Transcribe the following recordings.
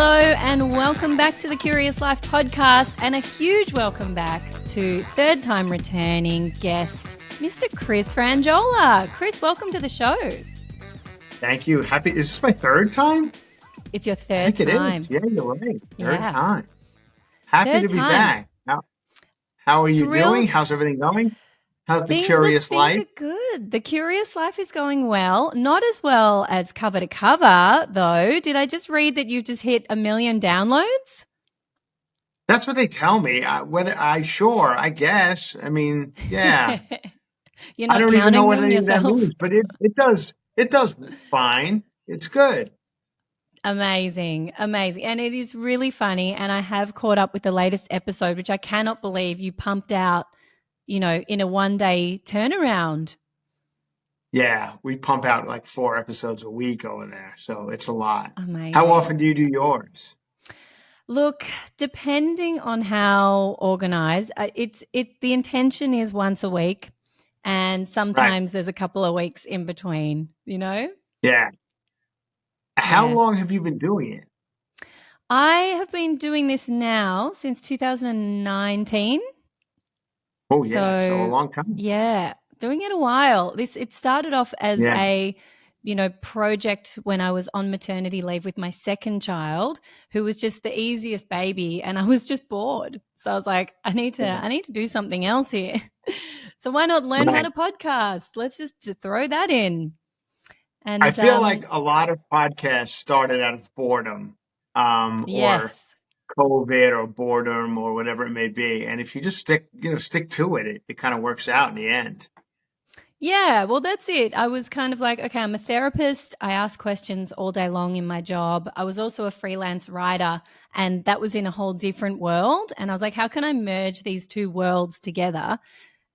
Hello and welcome back to the Curious Life podcast, and a huge welcome back to third time returning guest, Mr. Chris Franjola. Chris, welcome to the show. Thank you. Is this my third time? It's your third I think time. it is. Yeah, you're right. Third Yeah. time. Happy Third to be time. back. How are you Thrilled. doing? How's everything going? How's the Things Curious Life? are good. The Curious Life is going well. Not as well as Cover to Cover, though. Did I just read that you've just hit 1 million downloads? That's what they tell me. I guess. I mean, yeah. You're not I don't even know what counting any them of that yourself? means, but it does fine. It's good. Amazing. And it is really funny. And I have caught up with the latest episode, which I cannot believe you pumped out, in a 1-day turnaround. Yeah, we pump out like 4 episodes a week over there, so it's a lot. Amazing. How often do you do yours? Look, depending on how organized, the intention is once a week, and sometimes there's a couple of weeks in between, Yeah. How long have you been doing it? I have been doing this now since 2019. Oh, yeah, so a long time. Yeah, doing it a while. It started off as a project when I was on maternity leave with my second child, who was just the easiest baby, and I was just bored. So I was like, I need to do something else here. So why not learn how to podcast? Let's just throw that in. And I feel like a lot of podcasts started out of boredom, or COVID or boredom or whatever it may be. And if you just stick to it, it kind of works out in the end. Yeah, well, that's it. I was kind of like, okay, I'm a therapist. I ask questions all day long in my job. I was also a freelance writer, and that was in a whole different world. And I was like, how can I merge these two worlds together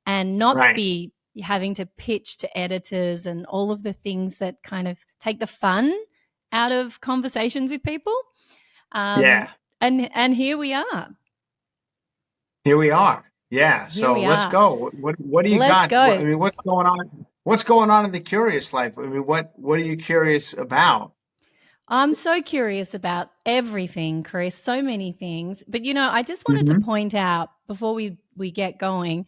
and not be having to pitch to editors and all of the things that kind of take the fun out of conversations with people? And here we are. Yeah. So let's go. What do you got? I mean, what's going on? What's going on in the Curious Life? I mean, what are you curious about? I'm so curious about everything, Chris, so many things. But, I just wanted to point out before we get going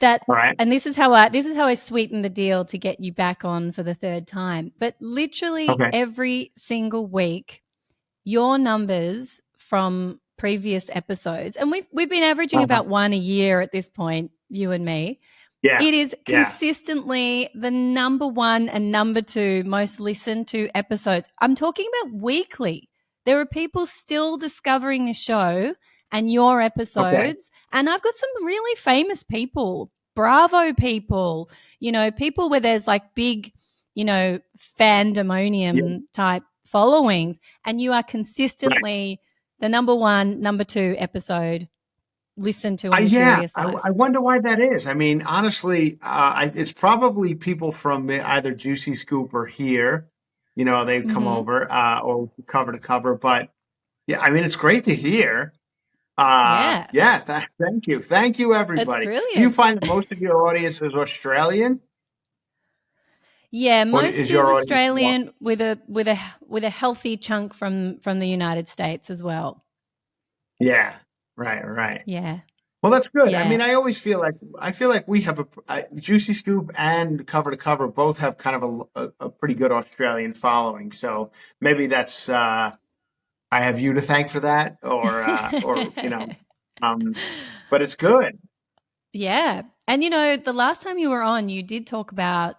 that, and this is how I sweeten the deal to get you back on for the third time. But literally every single week, your numbers from previous episodes, and we've been averaging about one a year at this point, you and me. Yeah. It is consistently the number 1 and number 2 most listened to episodes. I'm talking about weekly. There are people still discovering the show and your episodes. And I've got some really famous people, Bravo people, people where there's like big, fandemonium type followings, and you are consistently the number 1, number 2 episode listened to on Curious Life. I wonder why that is. I mean, honestly, it's probably people from either Juicy Scoop or here. They come over or Cover to Cover. But yeah, I mean, it's great to hear. Thank you, everybody. That's brilliant. Do you find that most of your audience is Australian? Yeah, most is Australian with a healthy chunk from the United States as well. Yeah. Right. Yeah. Well, that's good. Yeah. I mean, I feel like we have a Juicy Scoop and Cover to Cover both have kind of a pretty good Australian following. So maybe that's I have you to thank for that, or but it's good. Yeah, and the last time you were on, you did talk about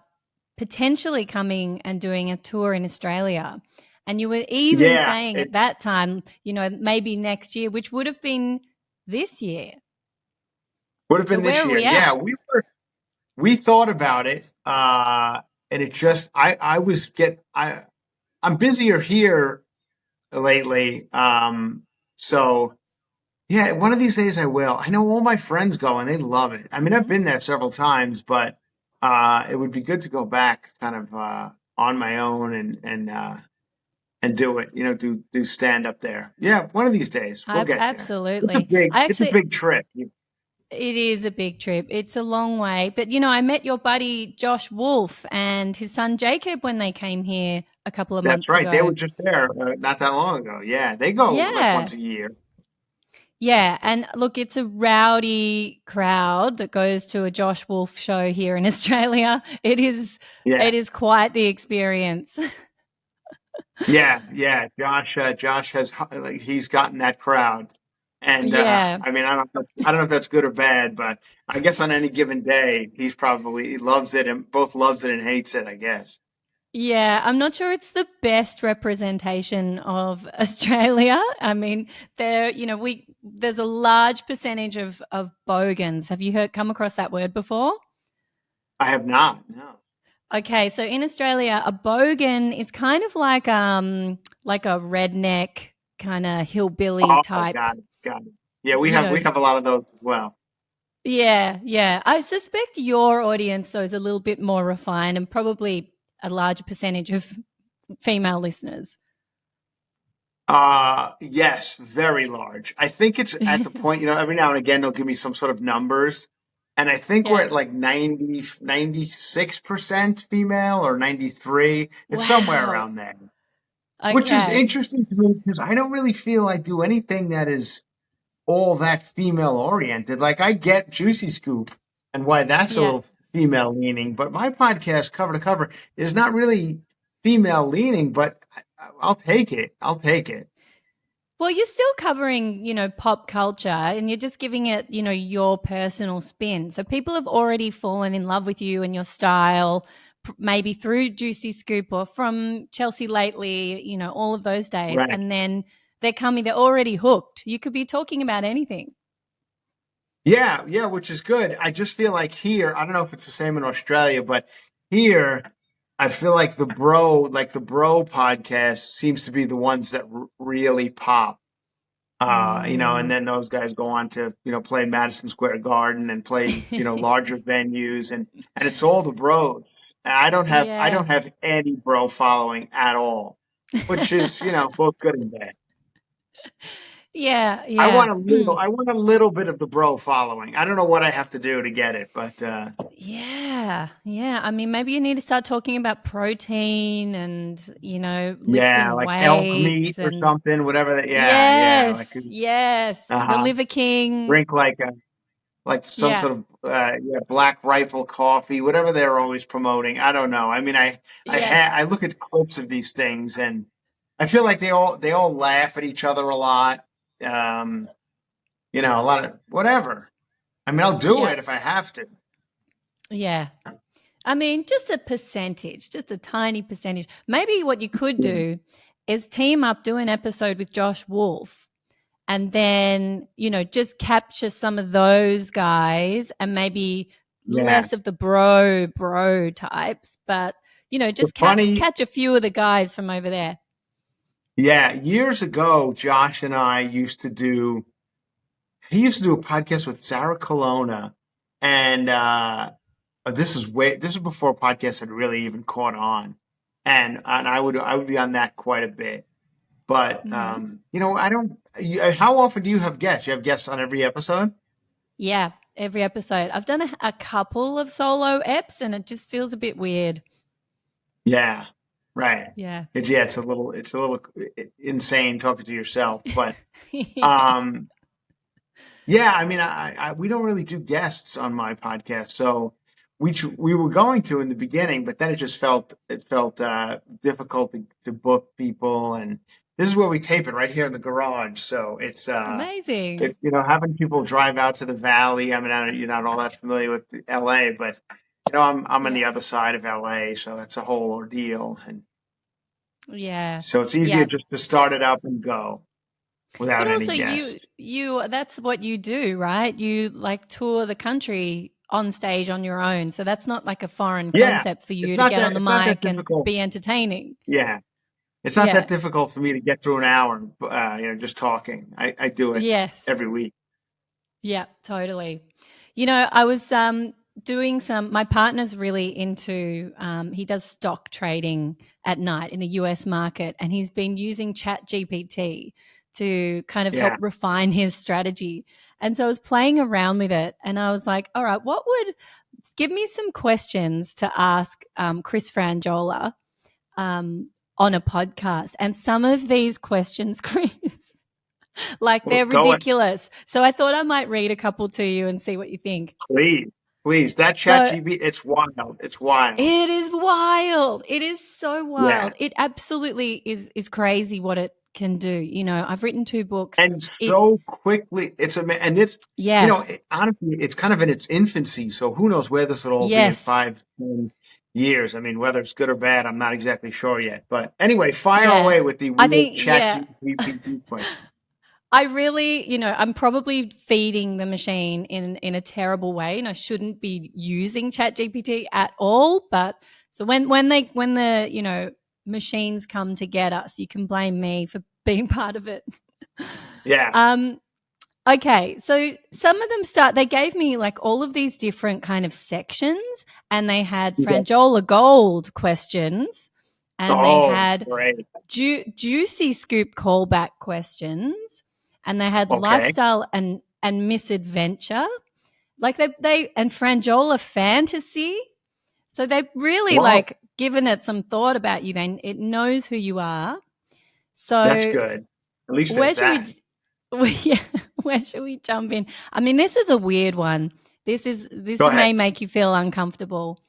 potentially coming and doing a tour in Australia. And you were even saying at that time, maybe next year, which would have been this year. Would have been this year. Yeah, we thought about it. And it just, I'm busier here lately. So yeah, one of these days I will. I know all my friends go and they love it. I mean, I've been there several times, but it would be good to go back kind of on my own and do it, do stand up there. Yeah, one of these days we'll get there. Absolutely. It's a big trip. It is a big trip. It's a long way. But, I met your buddy Josh Wolf and his son Jacob when they came here a couple of That's months right. They were ago. just there not that long ago. Yeah, they go like Yeah. once a year. Yeah, and look, it's a rowdy crowd that goes to a Josh Wolf show here in Australia. Yeah, it is quite the experience. yeah. Josh has like he's gotten that crowd, and Yeah. I mean I don't know if that's good or bad, but I guess on any given day he loves it and both loves it and hates it. I guess. Yeah, I'm not sure it's the best representation of Australia. I mean, there's a large percentage of bogans. Have you come across that word before? I have not. No. Okay, so in Australia, a bogan is kind of like a redneck kind of hillbilly Oh, type, got it. Yeah, you know. we have a lot of those as well. Yeah, yeah. I suspect your audience though is a little bit more refined and probably a larger percentage of female listeners. Yes, very large. I think it's at the point, every now and again they'll give me some sort of numbers. And I think we're at Yes. like 96% female or 93. It's somewhere Wow. around there, which is Okay. interesting to me because I don't really feel I do anything that is all that female oriented. Like I get Juicy Scoop and why that's a Yeah. little female leaning, but my podcast cover to cover is not really female leaning, but I'll take it. I'll take it. Well, you're still covering, pop culture and you're just giving it, your personal spin. So people have already fallen in love with you and your style, maybe through Juicy Scoop or from Chelsea Lately, all of those days. Right. And then they're already hooked. You could be talking about anything. Yeah, which is good. I just feel like here, I don't know if it's the same in Australia, but here, I feel like the bro podcast seems to be the ones that really pop. And Mm. then those guys go on to, play Madison Square Garden and play, larger venues and it's all the bros. And I Yeah. don't have any bro following at all, which is, both good and bad. Yeah, yeah. I want a little bit of the bro following. I don't know what I have to do to get it, but Yeah, yeah. I mean, maybe you need to start talking about protein and, yeah, lifting like elk meat weights or and something, whatever that. Yeah, like yes, yes. The uh-huh. Liver King. Drink like some Yeah, sort of Black Rifle coffee, whatever they're always promoting. I don't know. I mean, yes. I look at clips of these things and I feel like they all laugh at each other a lot. Um, a lot of whatever. I mean, I'll do Yeah, it if I have to. yeah. I mean, just a percentage, just a tiny percentage. Maybe what you could do is team up, do an episode with Josh Wolf, and then, just capture some of those guys and maybe Yeah. less of the bro types, but, The just funny catch a few of the guys from over there. Yeah, years ago, Josh and I used to do. He used to do a podcast with Sarah Colonna, and this is before podcasts had really even caught on, and I would be on that quite a bit. But Mm-hmm. I don't. How often do you have guests? You have guests on every episode? Yeah, every episode. I've done a couple of solo eps and it just feels a bit weird. Yeah, right. Yeah. It's a little insane talking to yourself, but Yeah. um, yeah, I mean, we don't really do guests on my podcast, so we were going to in the beginning, but then it felt difficult to book people, and this is where we tape it right here in the garage, so Amazing. having people drive out to the valley. I mean, you're not all that familiar with L.A., but I'm on Yeah. the other side of L.A., so that's a whole ordeal, and Yeah. so it's easier Yeah. just to start it up and go But without any also guests. you that's what you do, right? You like tour the country on stage on your own. So that's not like a foreign Yeah, concept for you to get on the it's not that mic and difficult. be entertaining. Yeah. It's not Yeah. that difficult for me to get through an hour, just talking. I do it Yes. every week. Yeah, totally. I was doing my partner's really into, he does stock trading at night in the US market, and he's been using Chat GPT to kind of help Yeah. refine his strategy. And so I was playing around with it and I was like, all right, give me some questions to ask Chris Franjola on a podcast. And some of these questions, Chris, like Well, they're go ahead. ridiculous. So I thought I might read a couple to you and see what you think. Please, please. That chat So GB, it's wild. It's wild. it is wild. It is so Yeah. wild. It absolutely is crazy what it can do. You know, I've written 2 books. And It so quickly, and it's, yeah. honestly, it's kind of in its infancy. So who knows where this will all be in Yes. 5, 10 years? I mean, whether it's good or bad, I'm not exactly sure yet. But anyway, fire Yeah. away with the I weird think chat yeah. GPT question. I really, I'm probably feeding the machine in a terrible way, and I shouldn't be using ChatGPT at all. But so when the machines come to get us, you can blame me for being part of it. Yeah. Um, okay, so some of them start. They gave me like all of these different kind of sections, and they had Okay. Franjola Gold questions, and they Oh, had great. juicy scoop callback questions, and they had Okay. lifestyle and misadventure. Like they and Franjola fantasy. So they've really Well, like given it some thought about you. Then it knows who you are. that's So good. At least where there's should that. yeah, where should we jump in? I mean, this is a weird one. This Go ahead. may make you feel uncomfortable.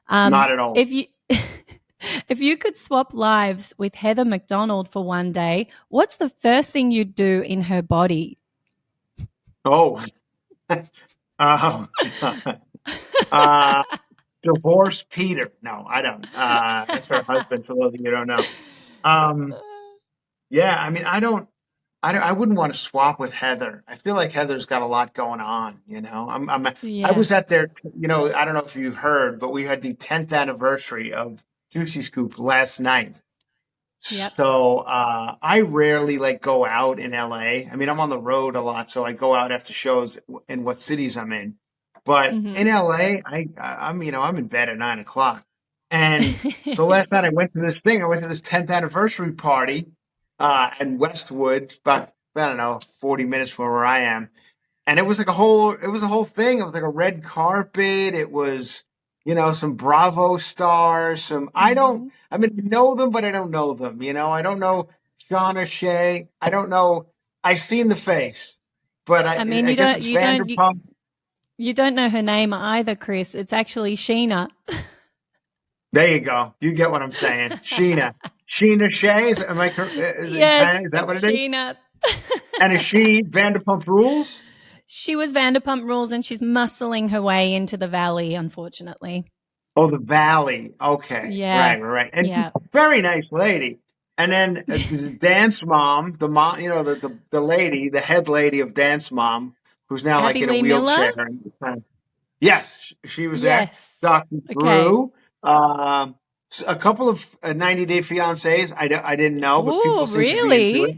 Not at all. If you if you could swap lives with Heather McDonald for one day, what's the first thing you'd do in her body? Oh, uh, uh, divorce Peter. No, I don't. That's her husband. For those of you who don't know. Um, yeah, I mean, I wouldn't want to swap with Heather. I feel like Heather's got a lot going on. I Yeah. was at their. I don't know if you've heard, but we had the 10th anniversary of Juicy Scoop last night. Yep. So I rarely like go out in LA. I mean, I'm on the road a lot, so I go out after shows in what cities I'm in. But in Mhm. LA, I'm in bed at 9 o'clock. And so last night I went to this thing. I went to this 10th anniversary party in Westwood, about I don't know 40 minutes from where I am, and it was a whole thing. It was like a red carpet. It was, some Bravo stars, Mhm. I mean, I know them, but I don't know them. I don't know Sean or Shay. I don't know. I've seen the face, but I mean, I guess it's Vanderpump. you don't know her name either, Chris. It's actually Sheena. There you go. You get what I'm saying. Sheena Shay. Am I correct? Yes, Is that what it's it is? Sheena. And is she Vanderpump Rules? She was Vanderpump Rules, and she's muscling her way into the valley, unfortunately. Oh, the Valley. Okay. Yeah. Right, right, right. And she's Yeah. a very nice lady. And then the dance mom, the mom, the lady, the head lady of Dance Mom, who's now like Abby in a Lee Miller? wheelchair. And yes, she was there. Yes. Dr. Okay. Drew. A couple of 90 Day Fiancés. I didn't know, but people Ooh, seem to be into really? it.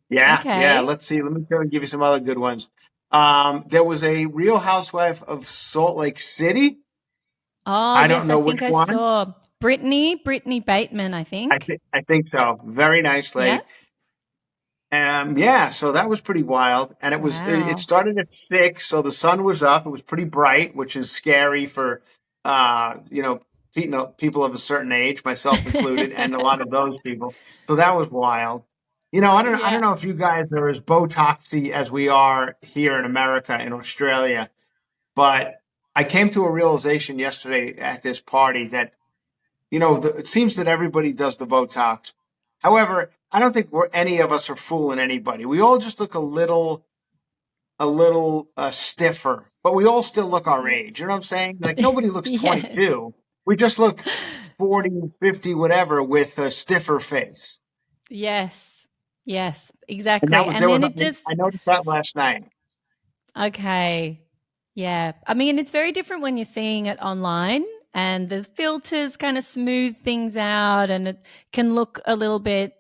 Yeah, yeah. Okay. Let's see. Let me try and give you some other good ones. There was a Real Housewife of Salt Lake City. Oh, I don't yes, I know which think I one. saw Brittany Bateman, I think. I think so. Very nice Yeah. lady. Yeah, so that was pretty wild. And it Wow. started at 6, so the sun was up. It was pretty bright, which is scary for people of a certain age, myself included, and a lot of those people. So that was wild. I don't Yeah. know if you guys are as Botoxy as we are here in America, in Australia, but I came to a realization yesterday at this party that it seems that everybody does the Botox. However, I don't think any of us are fooling anybody. We all just look a little stiffer, but we all still look our Yeah. age. You know what I'm saying? Like nobody looks Yes. 22. We just look 40, 50, whatever, with a stiffer face. Yes. Yes, And that exactly. was And there was then it just I noticed that last night. okay. Yeah. I mean, it's very different when you're seeing it online and the filters kind of smooth things out and it can look a little bit,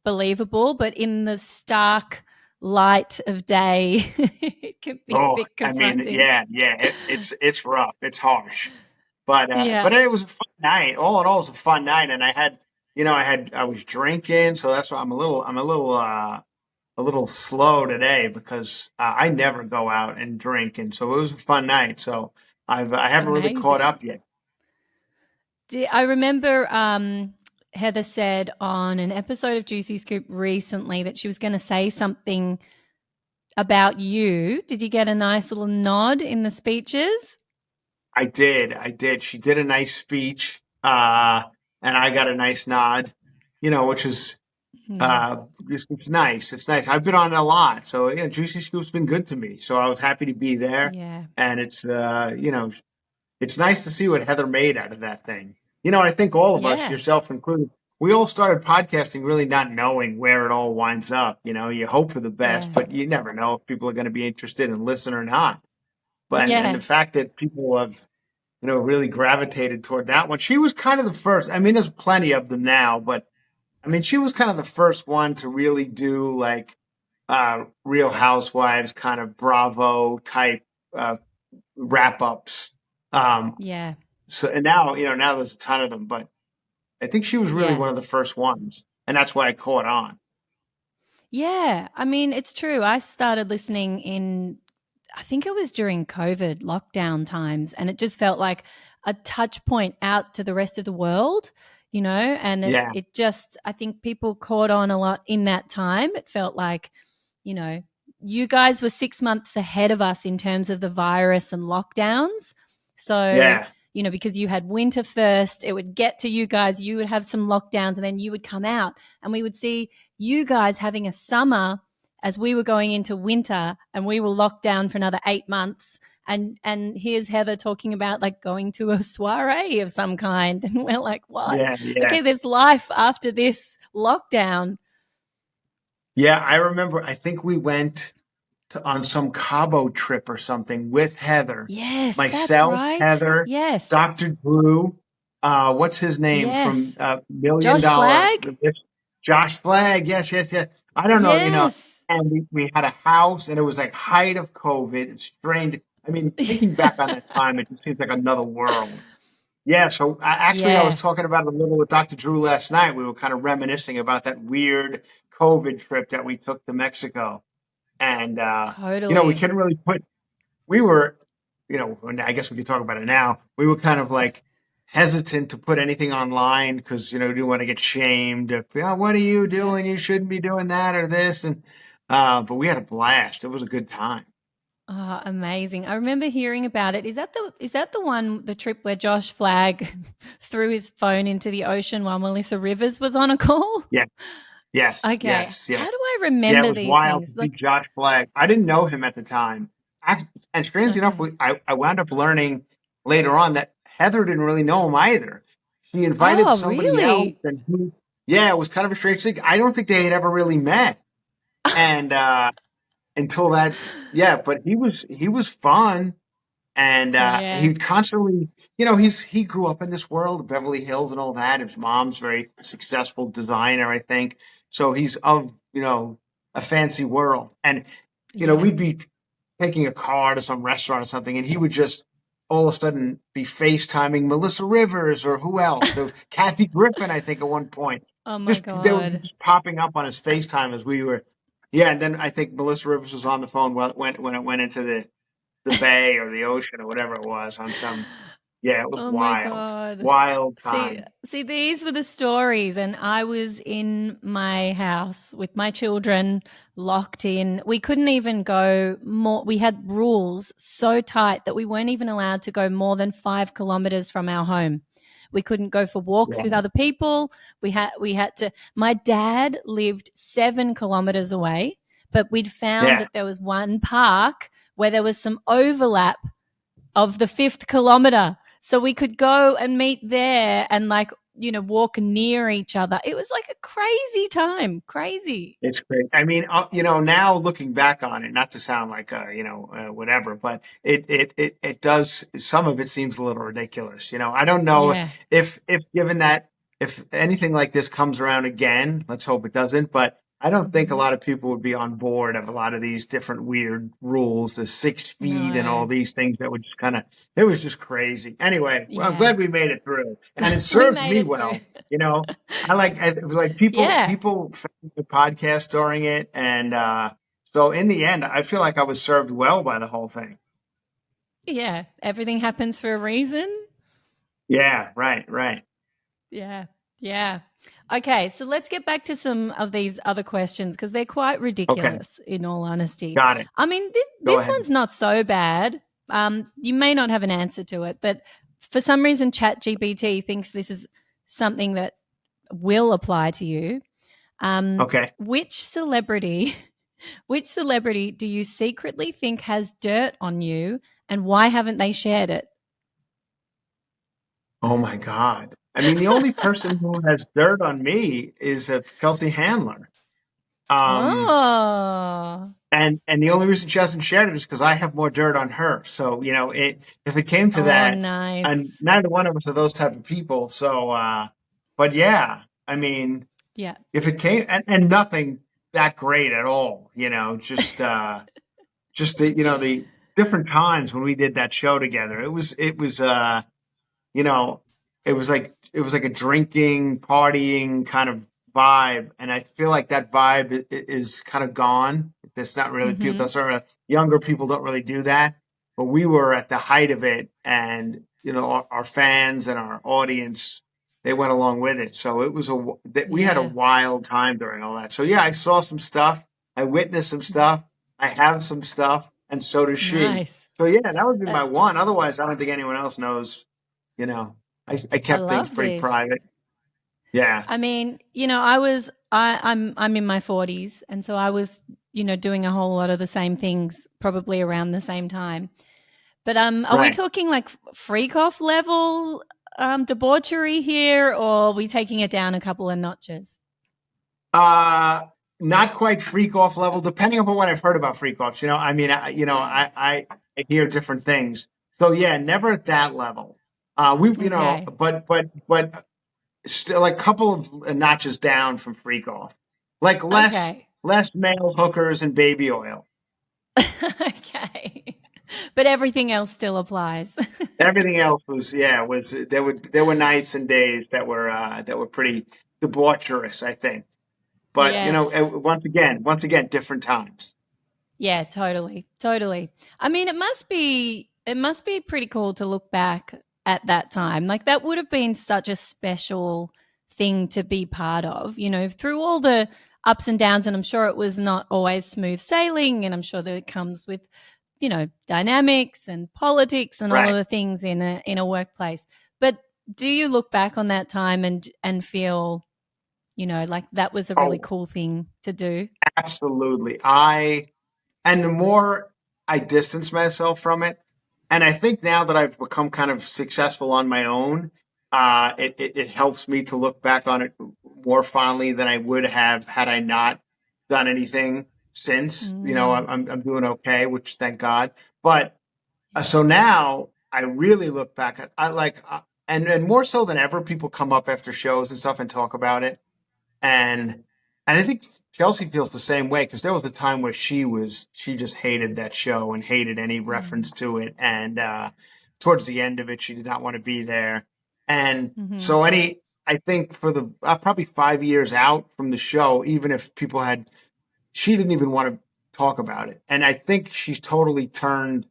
believable, but in the stark light of day, it can be a Oh, bit I mean, confronting. yeah, yeah, it's rough. It's harsh. But Yeah. it was a fun night. All in all, it was a fun night, and I was drinking, so that's why I'm a little slow today because I never go out and drink, and so it was a fun night. So I haven't really caught Amazing. up yet. I remember Heather said on an episode of Juicy Scoop recently that she was going to say something about you. Did you get a nice little nod in the speeches? I did. I did. She did a nice speech, and I got a nice nod, which is Nice. it's nice. It's nice. I've been on it a lot, so Juicy Scoop's been good to me. So I was happy to be there, Yeah. and it's nice to see what Heather made out of that thing. I think all of us, Yeah. yourself included, we all started podcasting really not knowing where it all winds up. You hope for the best, Yeah. but you never know if people are going to be interested and listen or not. But and Yeah. the fact that people have really gravitated toward that one. She was kind of the first. I mean, there's plenty of them now, but I mean, she was kind of the first one to really do like Real Housewives kind of Bravo type wrap ups. Yeah. So and now there's a ton of them, but I think she was really Yeah. one of the first ones, and that's why I caught on. Yeah. I mean, it's true. I started listening I think it was during COVID lockdown times, and it just felt like a touch point out to the rest of the world, and Yeah, it just, I think people caught on a lot in that time. It felt like, you know, you guys were 6 months ahead of us in terms of the virus and lockdowns. So, yeah, because you had winter first, it would get to you guys, you would have some lockdowns, and then you would come out, and we would see you guys having a summer as we were going into winter, and we were locked down for another 8 months. And here's Heather talking about like going to a soiree of some kind. And we're like, what? yeah, yeah. Okay, there's life after this lockdown. Yeah, I remember. I think we went on some Cabo trip or something with Heather, Yes, that's myself, right. Heather, Yes. Dr. Drew, what's his name from Yes. Million Josh Dollar, Flagg? Josh Flagg. Yes, yes, yes. I don't know, Yes. and we had a house and it was like height of COVID. It's strange. I mean, thinking back on that time, it just seems like another world. Yeah, so actually, I was Yeah, talking about it a little with Dr. Drew last night. We were kind of reminiscing about that weird COVID trip that we took to Mexico. And, we totally. couldn't really we were, and I guess we could talk about it now. We were kind of like hesitant to put anything online because, we didn't want to get shamed. What are you Yeah. doing? You shouldn't be doing that or this. And, but we had a blast. It was a good time. Oh, amazing. I remember hearing about it. The trip where Josh Flagg threw his phone into the ocean while Melissa Rivers was on a call? Yeah. Yes. Okay. Yes. How Yes. do I Yeah. It remember was these wild things? to see Like, Josh Flagg. I didn't know him at the time. And strange enough, okay. I wound up learning later on that Heather didn't really know him either. She invited Oh, somebody else, really? and yeah, it was kind of a strange thing. I don't think they had ever really met, and until that, yeah. But he was fun, and Yeah. he constantly, he grew up in this world, Beverly Hills, and all that. His mom's very successful designer, I think. So he's of a fancy world, and Yeah. we'd be taking a car to some restaurant or something, and he would just all of a sudden be FaceTiming Melissa Rivers or who else? So Kathy Griffin, I think, at one point. Oh my Just they were God. just popping up on his FaceTime as we were. Yeah, and then I think Melissa Rivers was on the phone when it went into the bay or the ocean or whatever it was on some. Yeah, it was Oh my wild, God. wild See, time. see, these were the stories, and I was in my house with my children locked in. We couldn't even go more. We had rules so tight that we weren't even allowed to go more than 5 kilometers from our home. We couldn't go for walks with Yeah, other people. We had to. My dad lived 7 kilometers away, but we'd found yeah. that there was one park where there was some overlap of the fifth kilometer. So we could go and meet there and like, walk near each other. It was like a crazy time. Crazy. It's great. I mean, now looking back on it, not to sound like whatever, but it does. Some of it seems a little ridiculous. I don't know Yeah. if given that if anything like this comes around again, let's hope it doesn't. But I don't think a Hmm. lot of people would be on board of a lot of these different weird rules, the 6 feet and all No. these things that would just kind of. It was just crazy. Anyway, well, I'm Yeah. glad we made it through, and it We served made me it through. well. I like Yeah. people found the podcast during it, and so in the end, I feel like I was served well by the whole thing. Yeah. Everything happens for a reason. Yeah, right, right. Yeah. Yeah. Okay, so let's get back to some of these other questions because they're quite Okay, ridiculous, in all honesty. got it. I mean, Go this ahead. one's not so bad. You may not have an answer to it, but for some reason, ChatGPT thinks this is something that will apply to you. Um, Okay. which celebrity, which celebrity do you secretly think has dirt on you, and why haven't they shared it? Oh my God. I mean, the only person who has dirt on me is Chelsea Handler. Um, Oh, and the only reason she hasn't shared it is because I have more dirt on her. So, if it came to oh, that, nice. and neither one of us are those type of people. So, but yeah, I mean, Yeah. if it came and nothing that great at all, just the different times when we did that show together. It was you know, it was like a drinking, partying kind of vibe, and I feel like that vibe is kind of gone. That's not really people. Mm-hmm. That's sort of younger people don't really do that, but we were at the height of it, and our fans and our audience they went along with it. So it was that we had a Yeah. wild time during all that. So yeah, I saw some stuff, I witnessed some stuff, I have some stuff, and so does she. Nice. So yeah, that would be Uh, my one. Otherwise, I don't think anyone else knows you know, I I kept things love pretty this. private. Yeah. I mean, I'm in my 40s, and so I was, doing a whole lot of the same things probably around the same time. But are we Right. talking like freak off level debauchery here, or are we taking it down a couple of notches? Uh, Not quite freak off level, depending upon what I've heard about freak offs. I mean, I hear different things. So yeah, never at that level. Okay. But still like a couple of notches down from freak off. Like less, Okay. less male hookers and baby oil. Okay. But everything else still applies. Everything else was there were nights and days that were pretty debaucherous, I think. But Yes. once again, different times. Yeah, totally. Totally. I mean, it must be pretty cool to look back at that time. Like that would have been such a special thing to be part of, through all the ups and downs, and I'm sure it was not always smooth sailing, and I'm sure that it comes with, dynamics and politics and all of Right. the things in a workplace. But do you look back on that time and feel, like that was a really Oh, cool thing to do? absolutely. And the more I distance myself from it, and I think now that I've become kind of successful on my own, it helps me to look back on it more fondly than I would have had I not done anything since. Mm. I'm doing okay, which thank God. But so now I really look back at I like and more so than ever, people come up after shows and stuff and talk about it. And I think Chelsea feels the same way because there was a time where she just hated that show and hated any reference Mm. to it. And towards the end of it, she did not want to be there. And Mhm. so I think for the probably 5 years out from the show, even if people had, she didn't even want to talk about it. And I think she's totally turned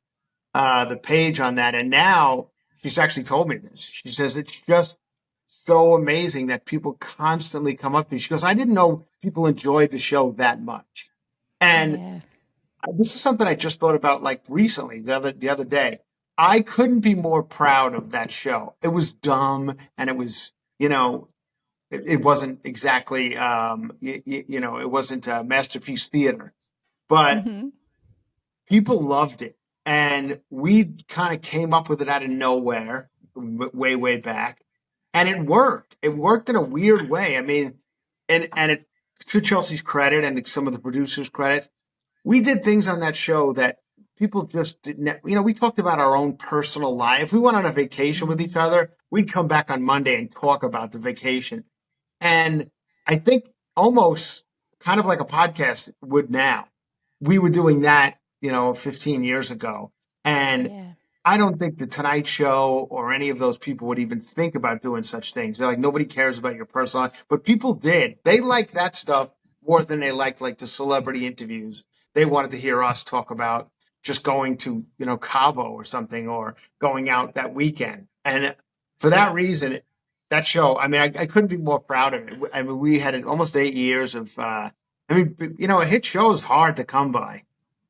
the page on that. And now she's actually told me this. She says it's just so amazing that people constantly come up to me. She goes, I didn't know people enjoyed the show that much. And Yeah. this is something I just thought about like recently, the other day. I couldn't be more proud of that show. It was dumb and it wasn't exactly it wasn't masterpiece theater, but Mhm. people loved it. And we kind of came up with it out of nowhere way, way back. And it worked. It worked in a weird way. I mean, and it, to Chelsea's credit and some of the producers' credit, we did things on that show that people just didn't. We talked about our own personal life. If we went on a vacation with each Mm. other, we'd come back on Monday and talk about the vacation. And I think almost kind of like a podcast would now. We were doing that, 15 years ago. And Yeah. I don't think the Tonight Show or any of those people would even think about doing such things. They're like, nobody cares about your personal life. But people did. They liked that stuff more than they liked like the celebrity interviews. They wanted to hear us talk about just going to, Cabo or something or going out that weekend. And for that reason, that show, I mean, I couldn't be more proud of it. I mean, we had almost 8 years of, I mean, a hit show is hard to come by,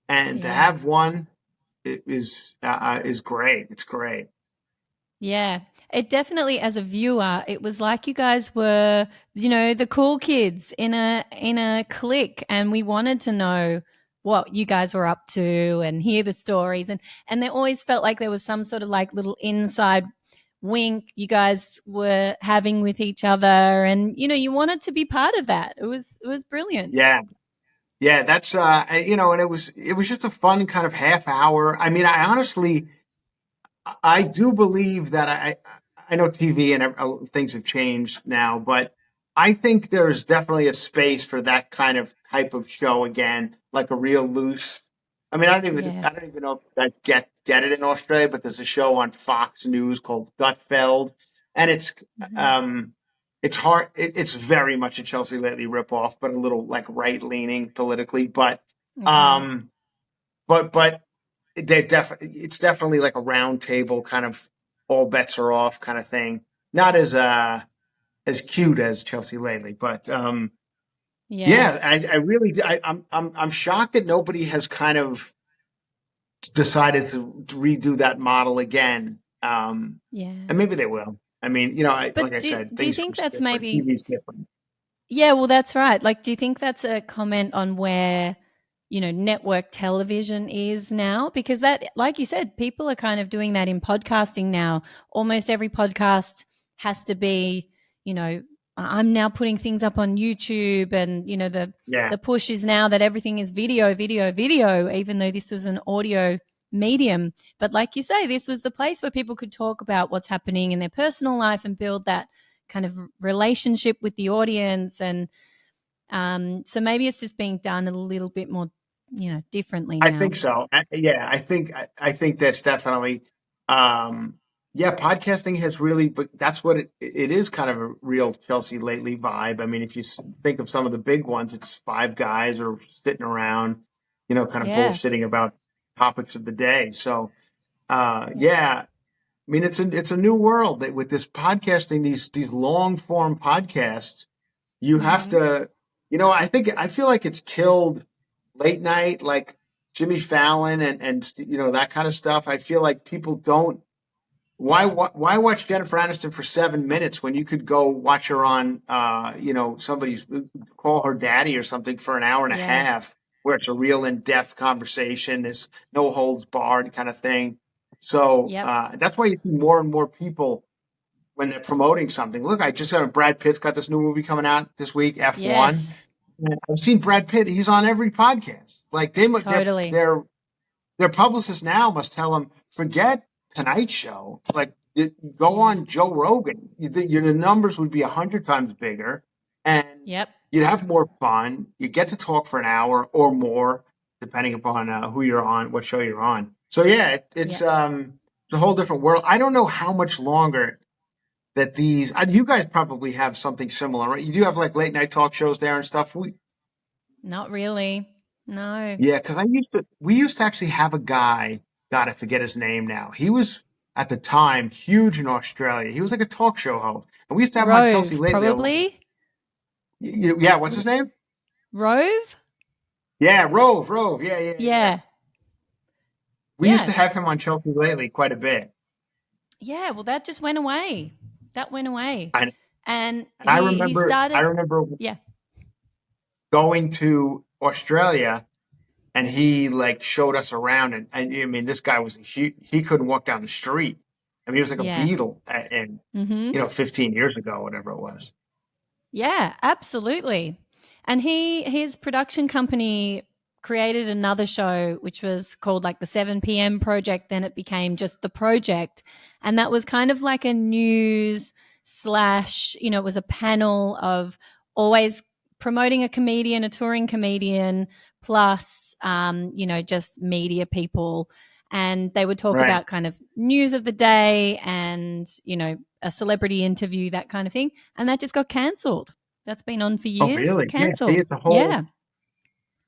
and to Yeah. have one is great. It's great. Yeah. It definitely, as a viewer, it was like you guys were, the cool kids in a clique, and we wanted to know what you guys were up to and hear the stories, and they always felt like there was some sort of like little inside wink you guys were having with each other, and you wanted to be part of that. It was brilliant. Yeah. Yeah, that's and it was just a fun kind of half hour. I mean, I honestly I do believe that I know TV and things have changed now, but I think there's definitely a space for that kind of type of show again, like a real loose. I mean, Yeah. I don't even know if I get it in Australia, but there's a show on Fox News called Gutfeld, and Hmm. um it's hard. It's very much a Chelsea Lately ripoff, but a little like right leaning politically. Okay. Um, but it's definitely like a round table kind of all bets are off kind of thing. Not as cute as Chelsea Lately, but Yeah. yeah, I really I'm shocked that nobody has kind of decided to redo that model again. Yeah. And maybe they will. I mean, like But I do said, do you things are think just that's different. maybe TV's different. Yeah, well, that's right. Like, do you think that's a comment on where, network television is now? Because that, like you said, people are kind of doing that in podcasting now. Almost every podcast has to be, you know, I'm now putting things up on YouTube, and Yeah, the push is now that everything is video, video, video, even though this was an audio medium. But like you say, this was the place where people could talk about what's happening in their personal life and build that kind of relationship with the audience. And so maybe it's just being done a little bit more, differently I now. think so. Yeah, I think that's definitely um yeah, podcasting has really but that's what it is kind of a real Chelsea Lately vibe. I mean, if you think of some of the big ones, it's five guys or sitting around, kind of Yeah. bullshitting about topics of the day. So, Yeah. yeah, I mean, it's a new world that with this podcasting, these long form podcasts, you have Hmm. to, I feel like it's killed late night, like Jimmy Fallon and that kind of stuff. I feel like people don't. Why watch Jennifer Aniston for 7 minutes when you could go watch her on, somebody's call her daddy or something for an hour and a Yeah. half, where it's a real in depth conversation, this no holds barred kind of thing. So Yep. that's why you see more and more people when they're promoting something. Look, I just got Brad Pitt's got this new movie coming out this week, F1. Yes. I've seen Brad Pitt; he's on every podcast. Like Totally. their publicist now must tell them forget Tonight Show. Like go Yeah. on Joe Rogan. The numbers would be 100 times bigger, and Yep. you'd have more fun. You get to talk for an hour or more, depending upon who you're on, what show you're on. So yeah, Yep. it's a whole different world. I don't know how much longer that these. You guys probably have something similar, right? You do have like late night talk shows there and stuff. Not really. No. Yeah, because we used to actually have a guy. God, I forget his name now. He was at the time huge in Australia. He was like a talk show host, and we used to have him on Chelsea Rove, lately. probably. Yeah, what's his name? Rove? Yeah, Rove. Yeah. Yeah. We used to Yeah. have him on Chelsea lately quite a bit. Yeah. Well, that just went away. That went away. And And I he remember, I started, remember yeah. going to Australia, and he like showed us around, and I mean, this guy was he couldn't walk down the street. I mean, he was like a Yeah. beetle, and Hmm. 15 years ago, whatever it was. Yeah, absolutely. And his production company created another show which was called like the 7 p.m. project. Then it became just the project. And that was kind of like a news slash, it was a panel of always promoting a comedian, a touring comedian, plus, just media people. And they would talk Right. about kind of news of the day and, a celebrity interview, that kind of thing. And that just got cancelled. That's been on for Oh, years. really? Yeah. See, Cancelled. it's a whole. Yeah.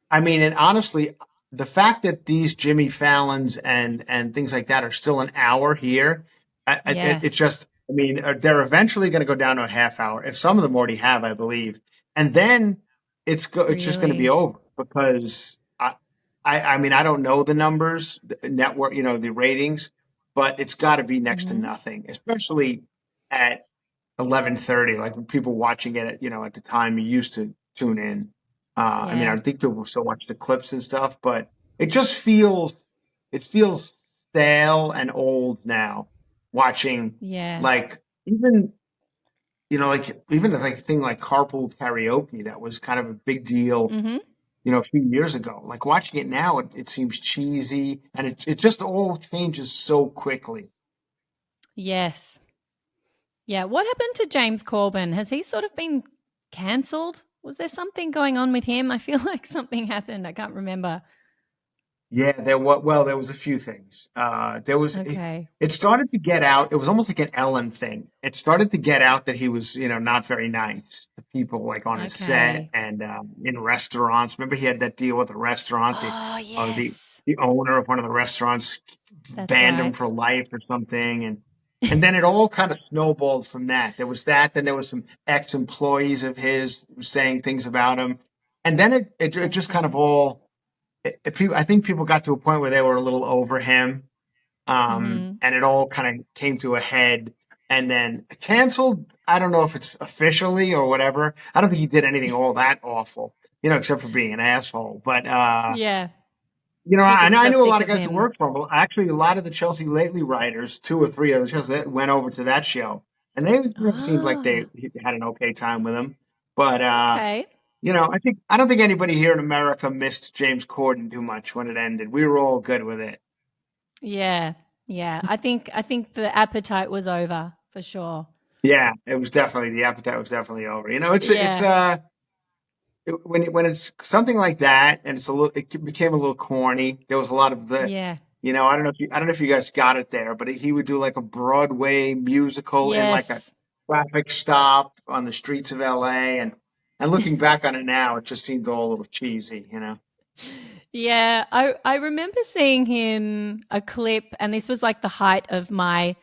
I mean, and honestly, the fact that these Jimmy Fallons and things like that are still an hour here, Yeah. it's just I mean, they're eventually going to go down to a half hour. If some of them already have, I believe, and then it's just going to be Really? over because I mean, I don't know the numbers, the network, the ratings, but it's got to be next to Hmm. nothing, especially at 11:30, like when people watching it at the time you used to tune in. I mean, I Yeah. think people still watch the clips and stuff, but it just feels stale and old now. Watching Yeah. like even like even like a thing like carpool karaoke that was kind of a big deal, Hmm. a few years ago. Like watching it now, it seems cheesy and it just all changes so quickly. Yes. Yeah. What happened to James Corbyn? Has he sort of been cancelled? Was there something going on with him? I feel like something happened. I can't remember. Yeah, there was a few things. Okay. It started to get out. It was almost like an Ellen thing. It started to get out that he was, not very nice to people like on his set Okay. and in restaurants. Remember, he had that deal with the restaurant. Oh, The yes. the owner of one of the restaurants That's banned him right. for life or something, and then it all kind of snowballed from that. There was that. Then there was some ex-employees of his saying things about him, and then it That's just kind of right. all I think people got to a point where they were a little over him, Hmm. and it all kind of came to a head. And then canceled. I don't know if it's officially or whatever. I don't think he did anything all that awful, except for being an asshole. But Yeah. People I just got knew a sick lot of of guys who him. worked for him. Well, actually, a lot of the Chelsea Lately writers, two or three of the Chelsea, that went over to that show, and they seemed like they Ah, had an okay time with him. But okay. I don't think anybody here in America missed James Corden too much when it ended. We were all good with it. Yeah. Yeah. I think the appetite was over for sure. Yeah, it was definitely the appetite was definitely over. Yeah. When it's something like that and it became a little corny. There was a lot of Yeah. I don't know if you guys got it there, but he would do like a Broadway musical in like a Yes. traffic stop on the streets of LA, and looking back on it now, it just seemed all a little cheesy. Yeah, I remember seeing him a clip, and this was like the height of my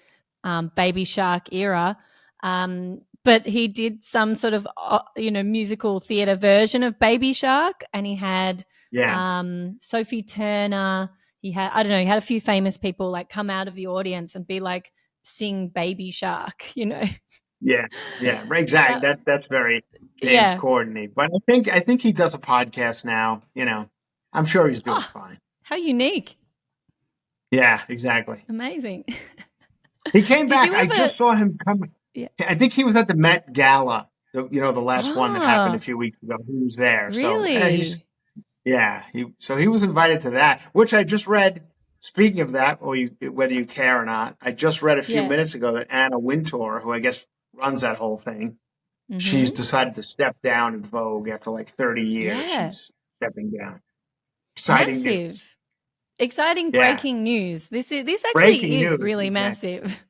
Baby Shark era. But he did some sort of musical theater version of Baby Shark, and he had Yeah, Sophie Turner. He had, I don't know, he had a few famous people like come out of the audience and be like, sing Baby Shark, you know. yeah, yeah. Right, exactly. That, That's very James yeah. Corden. But I think he does a podcast now. I'm sure he's doing Oh, fine. how unique. Yeah, exactly. Amazing. He came Did back. you I ever? just saw him come. Yeah. I think he was at the Met Gala. The last one that happened a Oh, few weeks ago. He was there. So he's really? yeah. He was invited to that, which I just read. Speaking of that, whether you care or not, I just read a few Yeah. minutes ago that Anna Wintour, who I guess runs that whole thing, she's Mhm. decided to step down in Vogue after like 30 years. Yeah. She's stepping down. Exciting news. Massive. Exciting Yeah. breaking news. This Breaking actually is news. really Exactly. massive.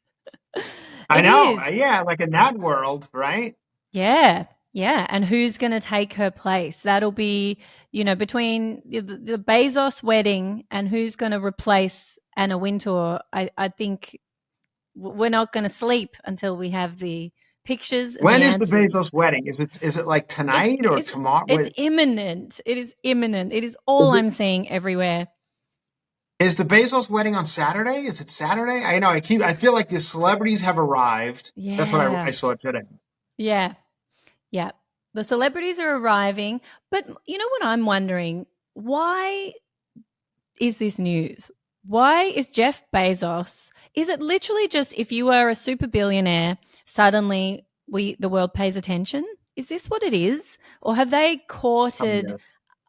I It know. is. Yeah. Like in that world, right? Yeah. Yeah, and who's going to take her place? That'll be, between the Bezos wedding and who's going to replace Anna Wintour. I think we're not going to sleep until we have the pictures and the When is the answers. Bezos wedding? Is it like It's tonight or it's tomorrow? it's imminent. It is imminent. It is Is all it I'm seeing everywhere. is the Bezos wedding on Saturday? Is it Saturday? I know. I feel like the celebrities have arrived. That's what I Yeah. saw today. Yeah. Yeah. The celebrities are arriving, but you know what I'm wondering? Why is this news? Why is Jeff Bezos? Is it literally just if you are a super billionaire, suddenly the world pays attention? Is this what it is? Or have they courted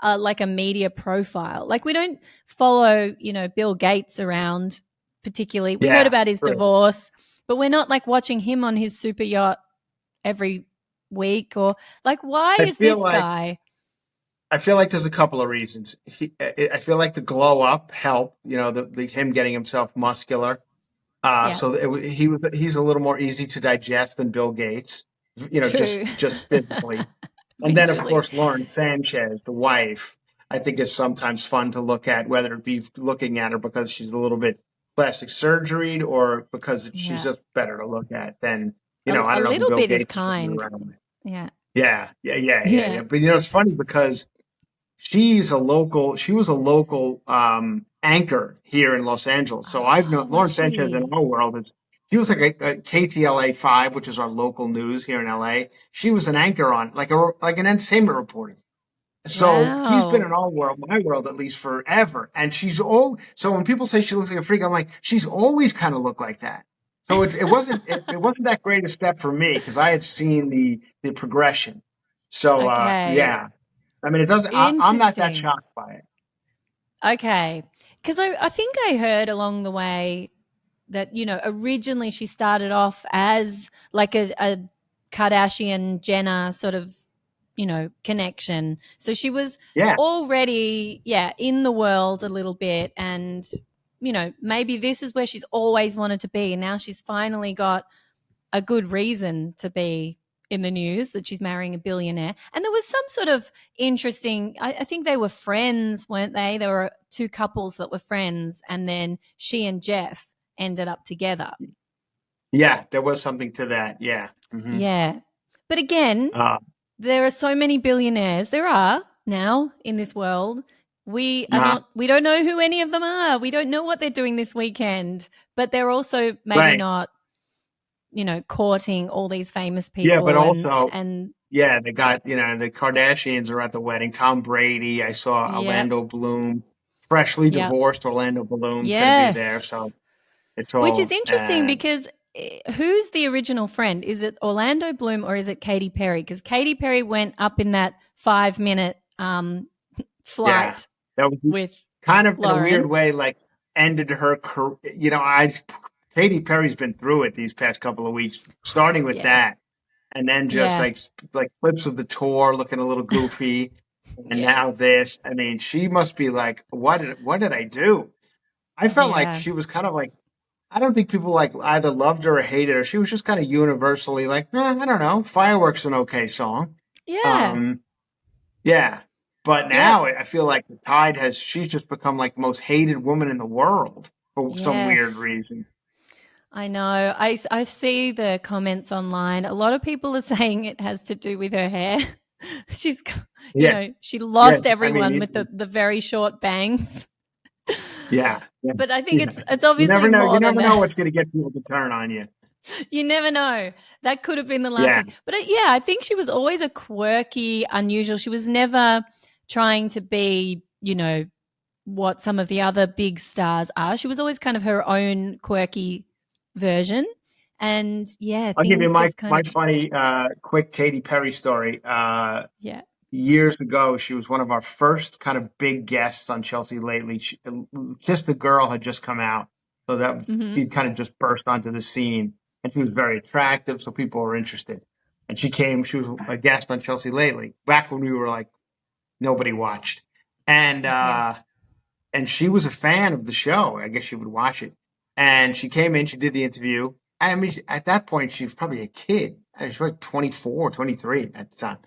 Yeah. like a media profile? Like we don't follow, Bill Gates around particularly. We heard Yeah. about his True. divorce, but we're not like watching him on his super yacht every week or like why I is feel this like guy? I feel like there's a couple of reasons. I feel like the glow up helped. The him getting himself muscular. Yeah, So he's a little more easy to digest than Bill Gates. true. Just physically. And then, of Visually. course, Lauren Sanchez, the wife, I think is sometimes fun to look at, whether it be looking at her because she's a little bit plastic surgery or because she's Yeah. just better to look at than, I A don't know who little Bill bit is Gates is running kind. around with. Yeah. Yeah. Yeah. But it's funny because she was a local anchor here in Los Angeles. So I've known Oh, was Lauren Sanchez in she? our world is she was like a KTLA 5, which is our local news here in LA. She was an anchor on like an entertainment reporter. So she's been Wow. in our world, my world at least forever. And so when people say she looks like a freak, I'm like, she's always kind of looked like that. So it wasn't that great a step for me because I had seen the progression. So Okay. yeah. I mean, it doesn't. I'm not that Interesting. shocked by it. Okay. Because I think I heard along the way that, originally she started off as like a Kardashian Jenner sort of, connection. So she was Yeah, already, yeah, in the world a little bit. And, maybe this is where she's always wanted to be. And now she's finally got a good reason to be in the news that she's marrying a billionaire. And there was some sort of interesting, I think they were friends, weren't they? There were two couples that were friends, and then she and Jeff ended up together. yeah, there was something to that. Yeah. Yeah. But again, Uh, there are so many billionaires. There are now in this world. uh, We don't know who any of them are. We don't know what they're doing this weekend, but they're also maybe right. not, courting all these famous Yeah, but people also, and yeah, they got the Kardashians are at the wedding. Tom Brady. I saw yeah. Orlando Bloom, freshly Yep. divorced Orlando Bloom's going to be there. So Yes. it's Which is all. interesting because who's the original friend? Is it Orlando Bloom or is it Katy Perry? Because Katy Perry went up in that 5 minute Yeah, flight that was with kind of in a weird Lauren. way, like ended her career. Katy Perry's been through it these past couple of weeks, starting with Yeah. that, and then just Yeah. like clips of the tour looking a little goofy, and Yes. now this. I mean, she must be like, what did I do? I felt like Yeah. she was kind of like I don't think people like either loved her or hated her. She was just kind of universally like, I don't know, Fireworks an okay song. Yeah. Um, yeah. But Yep. now I feel like the tide she's just become like the most hated woman in the world for some weird Yes. reason. I know. I see the comments online. A lot of people are saying it has to do with her hair. She's, Yeah. she Yeah. lost I mean, everyone with the very short bangs. yeah. Yeah. But I think Yeah. it's You obviously never know. You more than never know that. what's going to get people to turn on you. You never know. That could have been the last Yeah. thing. But yeah, I think she was always a quirky, unusual. She was never trying to be, what some of the other big stars are. She was always kind of her own quirky version. And yeah, I'll give you things my just kind my of, funny quick Katy Perry story. yeah. Years ago, she was one of our first kind of big guests on Chelsea Lately. Kissed a Girl had just come out, so that Mm-hmm. she kind of just burst onto the scene, and she was very attractive, so people were interested. And she came; she was a guest on Chelsea Lately back when we were like nobody watched, and Okay. uh, and she was a fan of the show. I guess she would watch it, and she came in, she did the interview. I mean, at that point, she was probably a kid. She was like 24, 23 at the time.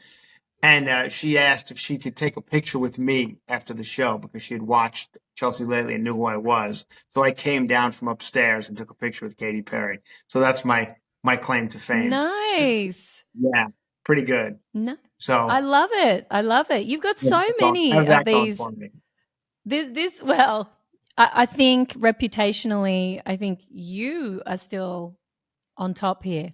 And she asked if she could take a picture with me after the show because she had watched Chelsea Lately and knew who I was. So I came down from upstairs and took a picture with Katy Perry. So that's my claim to fame. Nice. Yeah, pretty good. No, I So love it. I love it. You've got so I many have of that going these. for me. Well, I think reputationally, I think you are still on top here.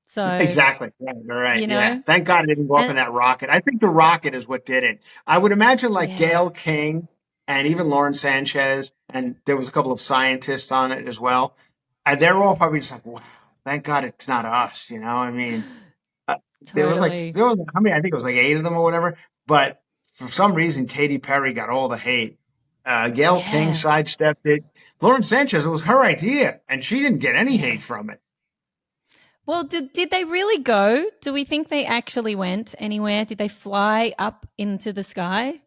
So, Exactly. Right, right. you Yeah. know, Thank God I didn't go up and in that rocket. I think the rocket is what did it. I would imagine like yeah, Gail King and even Lauren Sanchez, and there was a couple of scientists on it as well. And they're all probably just like, wow, thank God it's not us. I mean, uh, totally. there was, how many? I think it was like 8 of them or whatever. But for some reason, Katy Perry got all the hate. Gail King Yeah. sidestepped it. Lauren Sanchez, it was her idea, and she didn't get any Yeah. hate from it. Well, did they really go? Do we think they actually went anywhere? Did they fly up into the sky?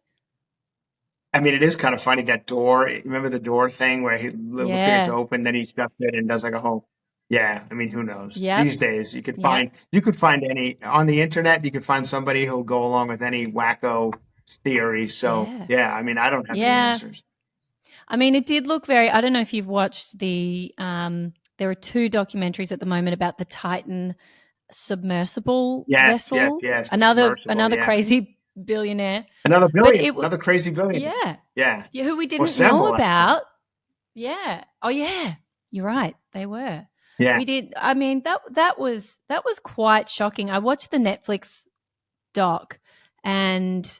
I mean, it is kind of funny that door. Remember the door thing where it looks like it's Yeah. open, then he shuts it and does like a whole. Yeah, I mean, who knows? Yep. These days, Yep. you could find any on the internet. You could find somebody who'll go along with any wacko theory. So Yeah. yeah, I mean, I don't have the Yeah. answers. I mean, it did look very. I don't know if you've watched the. There are two documentaries at the moment about the Titan submersible Yes, yes, vessel. yes. The submersible. Another Yeah. crazy billionaire, Another but billion. Another crazy billion. yeah, Yeah. yeah, who we Or didn't know several, actually. about. Yeah. Oh, yeah. You're right. They were. Yeah. We did. I mean, that was quite shocking. I watched the Netflix doc and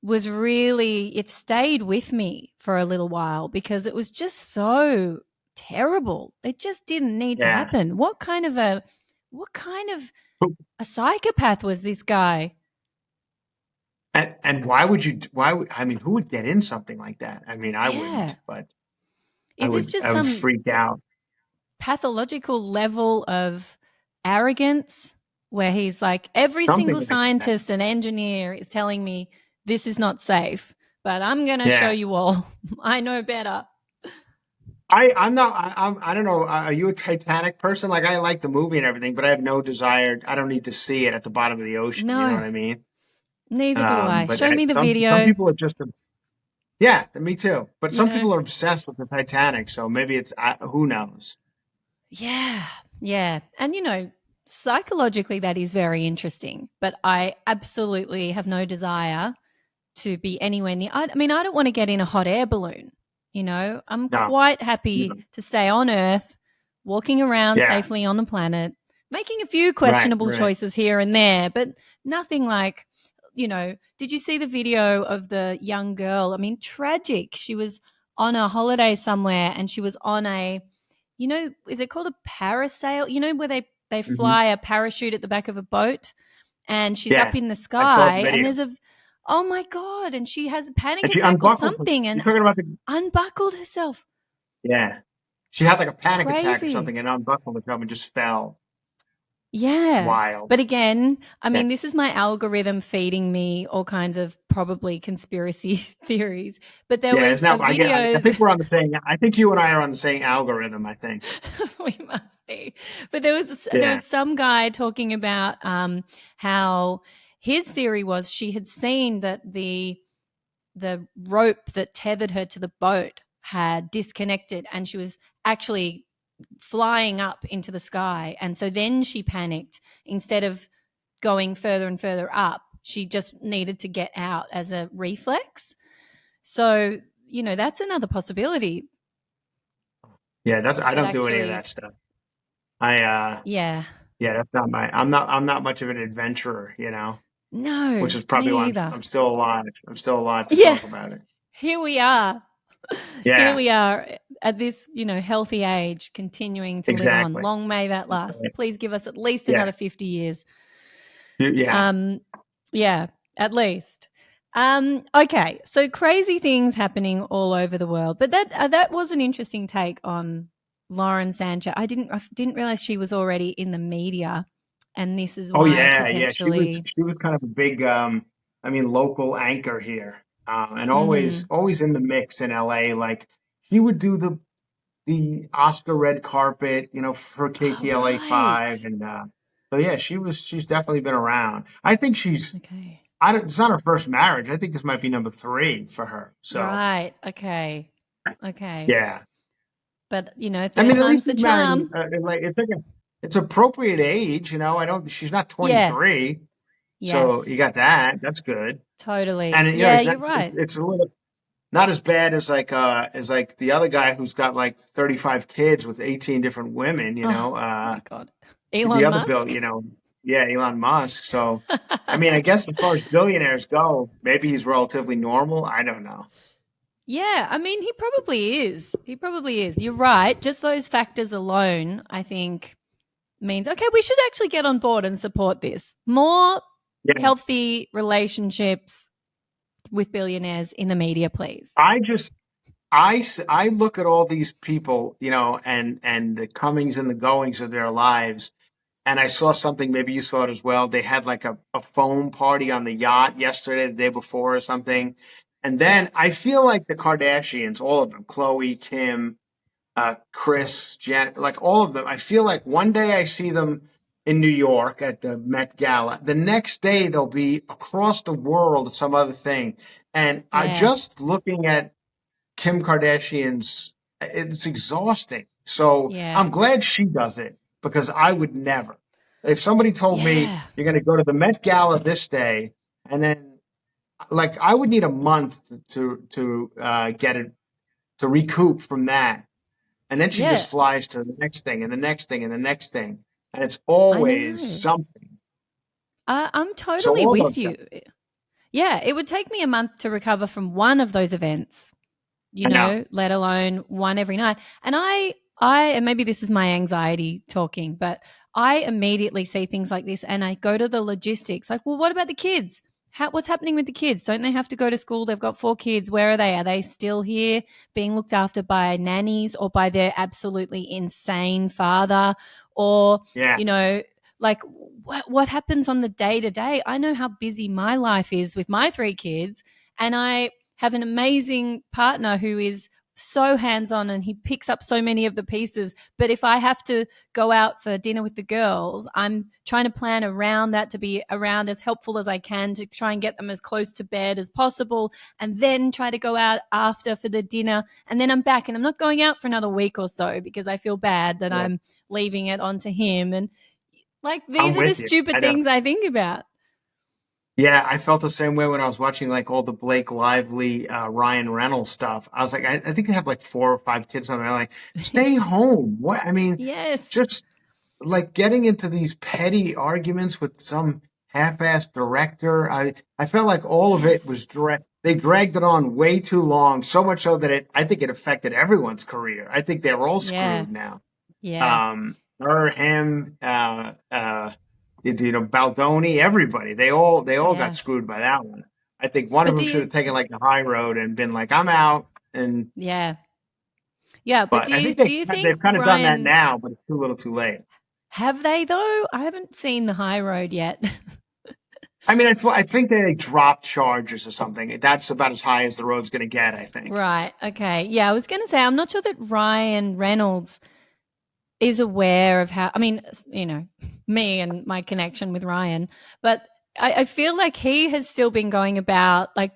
was really it stayed with me for a little while because it was just so terrible. It just didn't need to Yeah. happen. What kind of a psychopath was this guy? And why would you? I mean, who would get in something like that? I mean, I Yeah. wouldn't, but Is this just I would some freak out. pathological level of arrogance where he's like, every Something single like that. scientist and engineer is telling me this is not safe, but I'm going to show Yeah. you all. I know better. I'm not. I don't know. Are you a Titanic person? Like, I like the movie and everything, but I have no desire. I don't need to see it at the bottom of the ocean. You know No, what I mean? neither do I. But Show me the some video, people are just yeah, me too. But you some know? people are obsessed with the Titanic, so maybe it's who knows? Yeah, yeah. And, psychologically, that is very interesting, but I absolutely have no desire to be anywhere near. I mean, I don't want to get in a hot air balloon. I'm No. quite happy to stay on Earth, walking around Yeah. safely on the planet, making a few Right. questionable Right. choices here and there, but nothing like, did you see the video of the young girl? I mean, tragic. She was on a holiday somewhere and she was on is it called a parasail? Where they Hmm. fly a parachute at the back of a boat and she's up Yeah. in the I saw the sky and video, there's oh my God, and she has a panic and she attack or unbuckles. something You're and talking about the unbuckled herself. yeah. She had like a panic attack or Crazy. something and unbuckled herself and just fell. Yeah. Wild. But again, I Yeah. mean, this is my algorithm feeding me all kinds of probably conspiracy theories. But there Yeah. It's was a now. I video. think we're on the same. I think you and I are on the same algorithm. I think. We must be. But there Yeah. was some guy talking about how his theory was she had seen that the rope that tethered her to the boat had disconnected and she was actually flying up into the sky. And so then she panicked. Instead of going further and further up, she just needed to get out as a reflex. So, that's another possibility. Yeah. That's. I That don't do any of actually, that stuff. I. yeah. Yeah. That's not my. I'm not much of an adventurer. Which No, is probably why me I'm either. still alive. I'm still alive to Yeah, talk about it. here we are. Here Yeah. we are at this, healthy age, continuing to live on. Exactly. Long may that last. Please give us at least Yeah. another 50 years. Yeah. Um, yeah, at least. Okay, so crazy things happening all over the world, but that was an interesting take on Lauren Sanchez. I didn't realize she was already in the media, and this is Oh why yeah, yeah. potentially. She was kind of a big I mean local anchor here. And Mm, always in the mix in LA. Like she would do the Oscar red carpet, for oh, KTLA 5 right. and so yeah, she's definitely been around. I think Okay. it's not her first marriage. I think this might be number 3 for her. So, Right. Okay. Okay. yeah. But I third mean, at time's least the she's married charm. like it's appropriate age, I don't she's not Yeah. 23. So you Yes. got that. That's good. Totally. And Yeah, it's not, you're right. it's a little not as bad as like the other guy who's got like 35 kids with 18 different women, Oh my God. the Elon other bill, Musk. yeah, Elon Musk. So, I mean, I guess as far as billionaires go, maybe he's relatively normal. I don't know. Yeah, I mean, he probably is. He probably is. You're right. Just those factors alone, I think, means, okay, we should actually get on board and support this. More Yeah. healthy relationships with billionaires in the media, please. I just, I look at all these people, and the comings and the goings of their lives. And I saw something, maybe you saw it as well. They had like a foam party on the yacht yesterday, the day before or something. And Yeah. then I feel like the Kardashians, all of them, Chloe, Kim, Chris, Jen, like all of them. I feel like one day I see them in New York at the Met Gala. The next day they'll be across the world at some other thing. And I Yeah. just looking at Kim Kardashian's, it's exhausting. So Yeah. I'm glad she does it because I would never. If somebody told me Yeah. you're going to go to the Met Gala this day, and then like I would need a month to get it to recoup from that, and then she Yeah. just flies to the next thing and the next thing and the next thing, and it's I always know. something. I'm So totally all with those guys, you. Yeah, it would take me a month to recover from one of those events, I know. let alone one every night. And and maybe this is my anxiety talking, but I immediately see things like this and I go to the logistics. Like, well, what about the kids? What's happening with the kids? Don't they have to go to school? They've got 4 kids. Where are they? Are they still here being looked after by nannies or by their absolutely insane father? Or, Yeah, you know, like what happens on the day to day? I know how busy my life is with my 3 kids, and I have an amazing partner who is so hands on and he picks up so many of the pieces. But if I have to go out for dinner with the girls, I'm trying to plan around that to be around as helpful as I can to try and get them as close to bed as possible, and then try to go out after for the dinner. And then I'm back and I'm not going out for another week or so because I feel bad that yeah, I'm leaving it onto him. And like, I'm these are the with you. stupid I know. things I think about. Yeah, I felt the same way when I was watching like all the Blake Lively, Ryan Reynolds stuff. I was like, I think they have like 4 or 5 kids on there. Like, stay home. What? I mean, Yes. just like getting into these petty arguments with some half-assed director. I felt like all of it Yes. was direct. They dragged it on way too long, so much so that I think it affected everyone's career. I think they're all Yeah. screwed now. Yeah. Her, him, Baldoni, everybody. They all got Yeah. screwed by that one. I think one of But them do should you have taken like the high road and been like, I'm out. And Yeah. Yeah, but but do I you think do you think they've kind of done that Ryan now, but it's too little, too late. have they though? I haven't seen the high road yet. I mean, I think they dropped charges or something. That's about as high as the road's going to get, I think. Right. Okay. Yeah, I was going to say I'm not sure that Ryan Reynolds is aware of how, I mean, me and my connection with Ryan, but I feel like he has still been going about, like,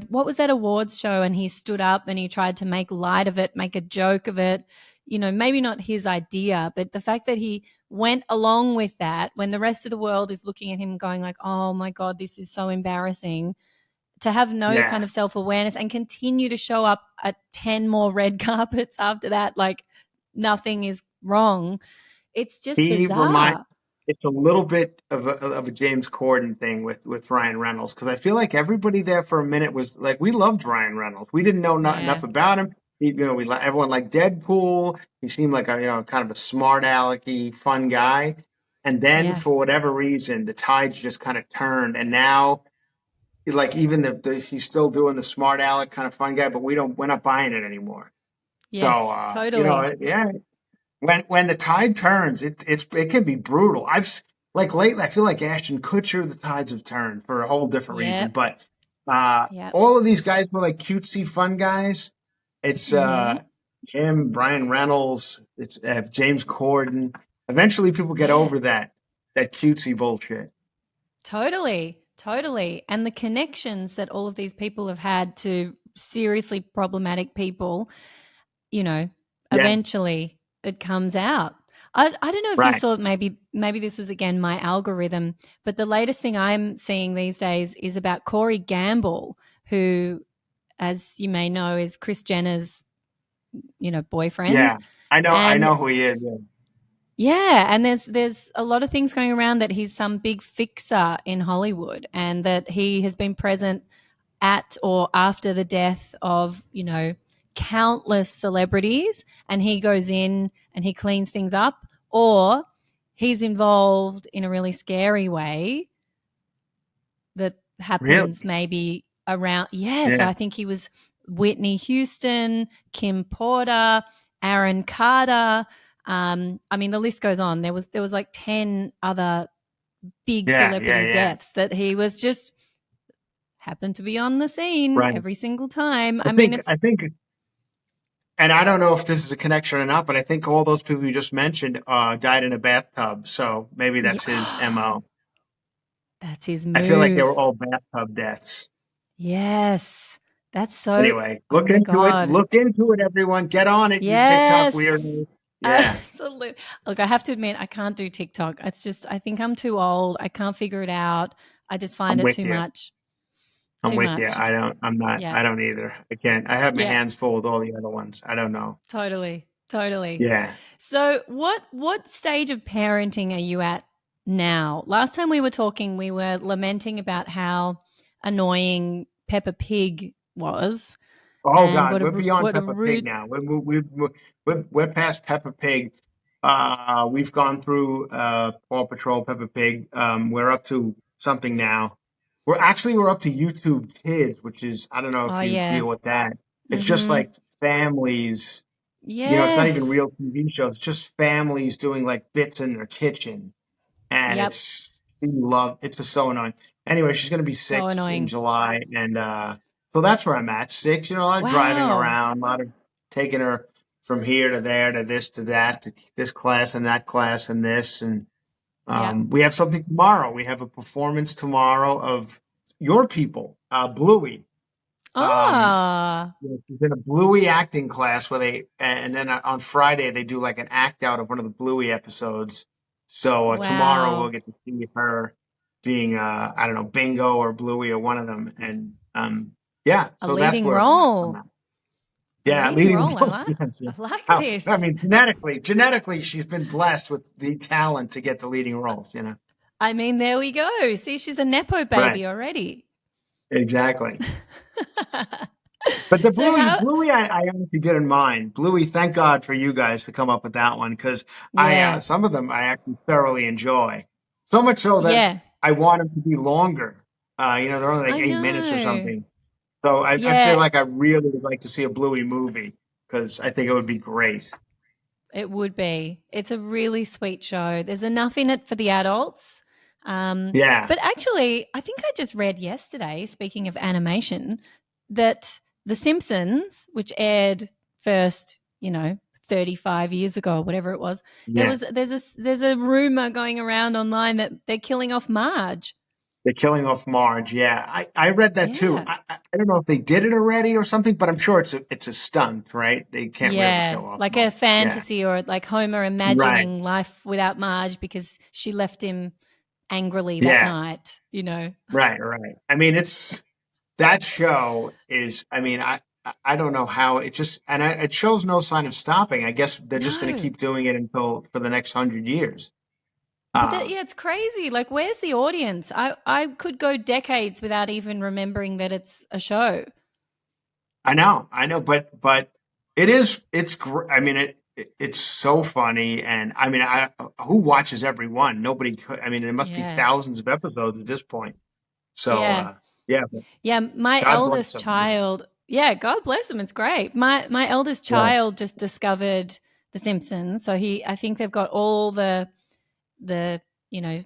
what was that awards show? And he stood up and he tried to make light of it, make a joke of it, maybe not his idea, but the fact that he went along with that when the rest of the world is looking at him going like, oh my God, this is so embarrassing, to have no Yeah. kind of self-awareness and continue to show up at 10 more red carpets after that, like nothing is wrong. It's just He remind bizarre. It's a little bit of a James Corden thing with Ryan Reynolds because I feel like everybody there for a minute was like, we loved Ryan Reynolds. We didn't know Yeah. enough about him. Everyone liked Deadpool. He seemed like a kind of a smart alecky, fun guy. And then Yeah. for whatever reason, the tides just kind of turned, and now like even he's still doing the smart aleck kind of fun guy, but we're not buying it anymore. So Yes, totally. yeah, when the tide turns, it can be brutal. Like lately, I feel like Ashton Kutcher, the tides have turned for a whole different reason. Yep. But Yep. all of these guys were like cutesy fun guys. It's Mhm. him, Brian Reynolds, it's James Corden. Eventually, people get Yeah. over that cutesy bullshit. Totally. Totally. And the connections that all of these people have had to seriously problematic people, you know, Yeah, eventually it comes out. I don't know if you right. saw, maybe this was again my algorithm, but the latest thing I'm seeing these days is about Corey Gamble, who, as you may know, is Chris Jenner's, boyfriend. Yeah, I And know who he is. Yeah. yeah, and there's a lot of things going around that he's some big fixer in Hollywood and that he has been present at or after the death of, countless celebrities, and he goes in and he cleans things up, or he's involved in a really scary way that Really? happens maybe around. Yeah, so Yeah, I think he was Whitney Houston, Kim Porter, Aaron Carter. I mean, the list goes on. There was like 10 other big yeah, celebrity yeah. deaths that he was just happened to be on the scene Right. every single time. I I mean, think it's I think And I don't know if this is a connection or not, but I think all those people you just mentioned died in a bathtub. So maybe that's his yeah, MO. that's his I feel like they were move. all bathtub deaths. Yes. That's so, Anyway, oh look my into it. God. Look into it, everyone. Get on it, you TikTok Yes. weirdos. Yeah, Absolutely. Look, I have to admit, I can't do TikTok. It's just, I think I'm too old. I can't figure it out. I just find I'm it with too you. much. I'm Too with you. much. I'm not, Yeah. I don't either. I can't, I have my Yeah. hands full with all the other ones. I don't know. Totally. Totally. Yeah. So, what stage of parenting are you at now? Last time we were talking, we were lamenting about how annoying Peppa Pig was, Oh and God, we're beyond what a Peppa Pig rude. now. We're past Peppa Pig. We've gone through Paw Patrol, Peppa Pig. We're up to something now. We're up to YouTube Kids, which is I don't know Oh if you yeah. deal with that. It's just Mhm. like families. It's not even Yes. real TV shows. It's just families doing like bits in their kitchen, and Yep. it's just so annoying. Anyway, she's gonna be So 6 in annoying. July, and so that's where I'm at. 6, a lot of driving Wow. around, a lot of taking her from here to there to this to that to this class and that class and this and Yep. we have something tomorrow. We have a performance tomorrow of your people, Bluey. Um, Ah. she's in a Bluey acting class where and then on Friday they do like an act out of one of the Bluey episodes. So tomorrow we'll Wow. get to see her being, I don't know, Bingo or Bluey or one of them. And yeah, A so that's leading where I'm role. at. A Yeah, leading leading role. I role. like. Yes, I yes. like I this. mean, genetically, she's been blessed with the talent to get the leading roles. I mean, there we go. See, she's a nepo Right. baby already. Exactly. But the So Bluey, how? Bluey, I honestly didn't mind. Bluey, thank God for you guys to come up with that one because Yeah. some of them I actually thoroughly enjoy. So much so that Yeah. I want them to be longer. They're only like I 8 minutes or know. something. So I feel Yeah, like I really would like to see a Bluey movie because I think it would be great. it would be. It's a really sweet show. There's enough in it for the adults. Yeah, But actually, I think I just read yesterday, speaking of animation, that The Simpsons, which aired first, 35 years ago or whatever it was, yeah. there's a rumor going around online that they're killing off Marge. They're killing off Marge. Yeah, I read that too. Yeah. I don't know if they did it already or something, but I'm sure it's a stunt, right? They can't really Yeah, kill off like a Marge. Yeah, fantasy or like Homer right. imagining life without Marge because she left him angrily that Yeah, night. right. I mean, it's that show is. I mean, I don't know how it just it shows no sign of stopping. I guess they're just going to No. keep doing it until for the next 100 years. But Um, yeah, it's crazy. Like, where's the audience? I could go decades without even remembering that it's a show. I know, but it's great. I mean, it's so funny, and I mean, who watches every one? Nobody could. I mean, there must be Yeah. thousands of episodes at this point. So, Yeah. yeah, but Yeah, my God bless eldest them. child, yeah, God bless him, it's great. My eldest Yeah, child just discovered The Simpsons. So I think they've got all the, you know,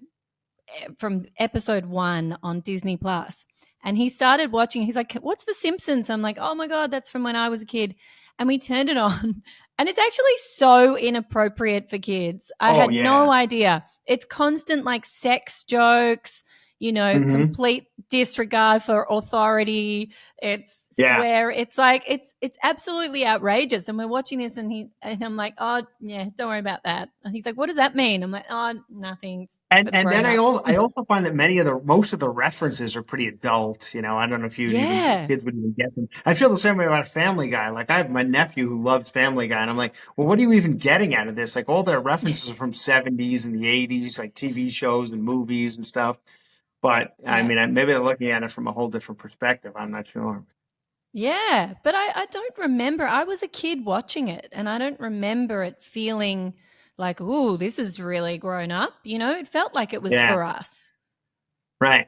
from episode 1 on Disney Plus. And he started watching. He's like, "What's The Simpsons?" I'm like, "Oh my god, that's from when I was a kid." And we turned it on, and it's actually so inappropriate for kids. I oh had yeah, no idea. It's constant like sex jokes, hmm complete disregard for authority. It's yeah. swear. It's like it's absolutely outrageous. And we're watching this, and I'm like, "Oh yeah, don't worry about that." And he's like, "What does that mean?" I'm like, "Oh, nothing for the And then grown-ups." I also find that most of the references are pretty adult. I don't know if Yeah. kids would even get them. I feel the same way about Family Guy. Like I have my nephew who loves Family Guy, and I'm like, well, what are you even getting out of this? Like all their references are from '70s and the '80s, like TV shows and movies and stuff. But I Yeah. mean, maybe they're looking at it from a whole different perspective. I'm not sure. Yeah, but I don't remember. I was a kid watching it, and I don't remember it feeling like, "Ooh, this is really grown up." It felt like it was Yeah, for us. right.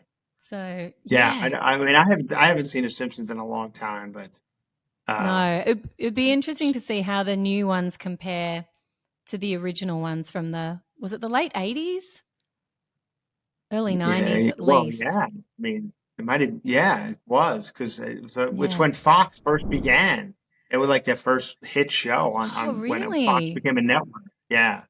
So, Yeah, yeah. I mean, I haven't seen The Simpsons in a long time, but uh, No, it'd be interesting to see how the new ones compare to the original ones from was it the late 80s? Early 90s yeah, at well, least. yeah. I mean, it might have, yeah, it was because it's Yeah. when Fox first began. It was like their first hit show Oh, on when Fox really? became a network. Yeah,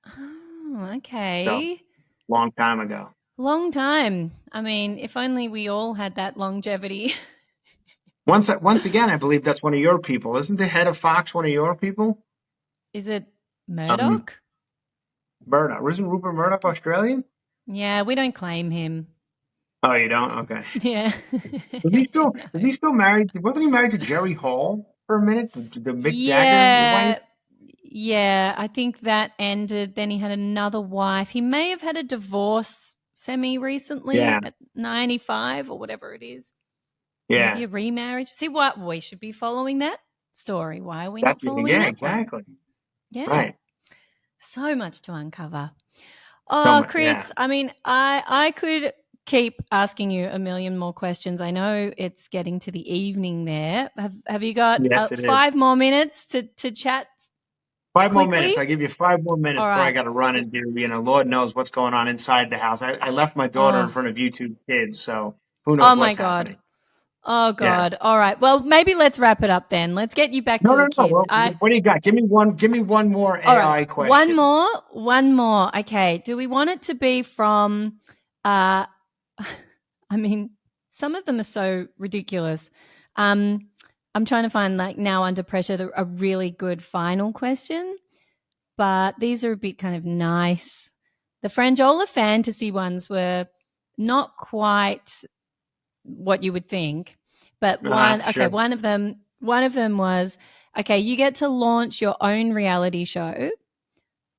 Oh, so okay. long time ago. Long time. I mean, if only we all had that longevity. Once again, I believe that's one of your people. Isn't the head of Fox one of your people? Is it Um, Murdoch? Murdoch. Isn't Rupert Murdoch Australian? Yeah, we don't claim him. Oh, you don't? Okay. Yeah. Is he still married? Wasn't he married to Jerry Hall for a minute? The Mick Jagger wife? Yeah. Yeah, I think that ended. Then he had another wife. He may have had a divorce semi Yeah, recently at 95 or whatever it is. Maybe yeah. a remarriage. See what? We should be following that story. Why are we That's not following yeah, that one? exactly. Yeah. Right. So much to uncover. So Oh, much, yeah. Chris, I mean, I could keep asking you a million more questions. I know it's getting to the evening there. Have you got Yes, it is. 5 more minutes to chat 5 more minutes. quickly? I give you 5 more minutes All before I right. got to run and do, Lord knows what's going on inside the house. I left my daughter in Oh, front of you two kids, so who knows oh my what's God. happening. Oh Yeah. God. All right. Well, maybe let's wrap it up then. Let's get you back No, to the no, no. kid. Well, what do you got? Give me one more All right. AI One question. more. One more. Okay. Do we want it to be from uh I mean, some of them are so ridiculous. Um I'm trying to find like now under pressure a really good final question, but these are a bit kind of nice. The Franjola fantasy ones were not quite what you would think. But Sure. one of them was, okay, you get to launch your own reality show.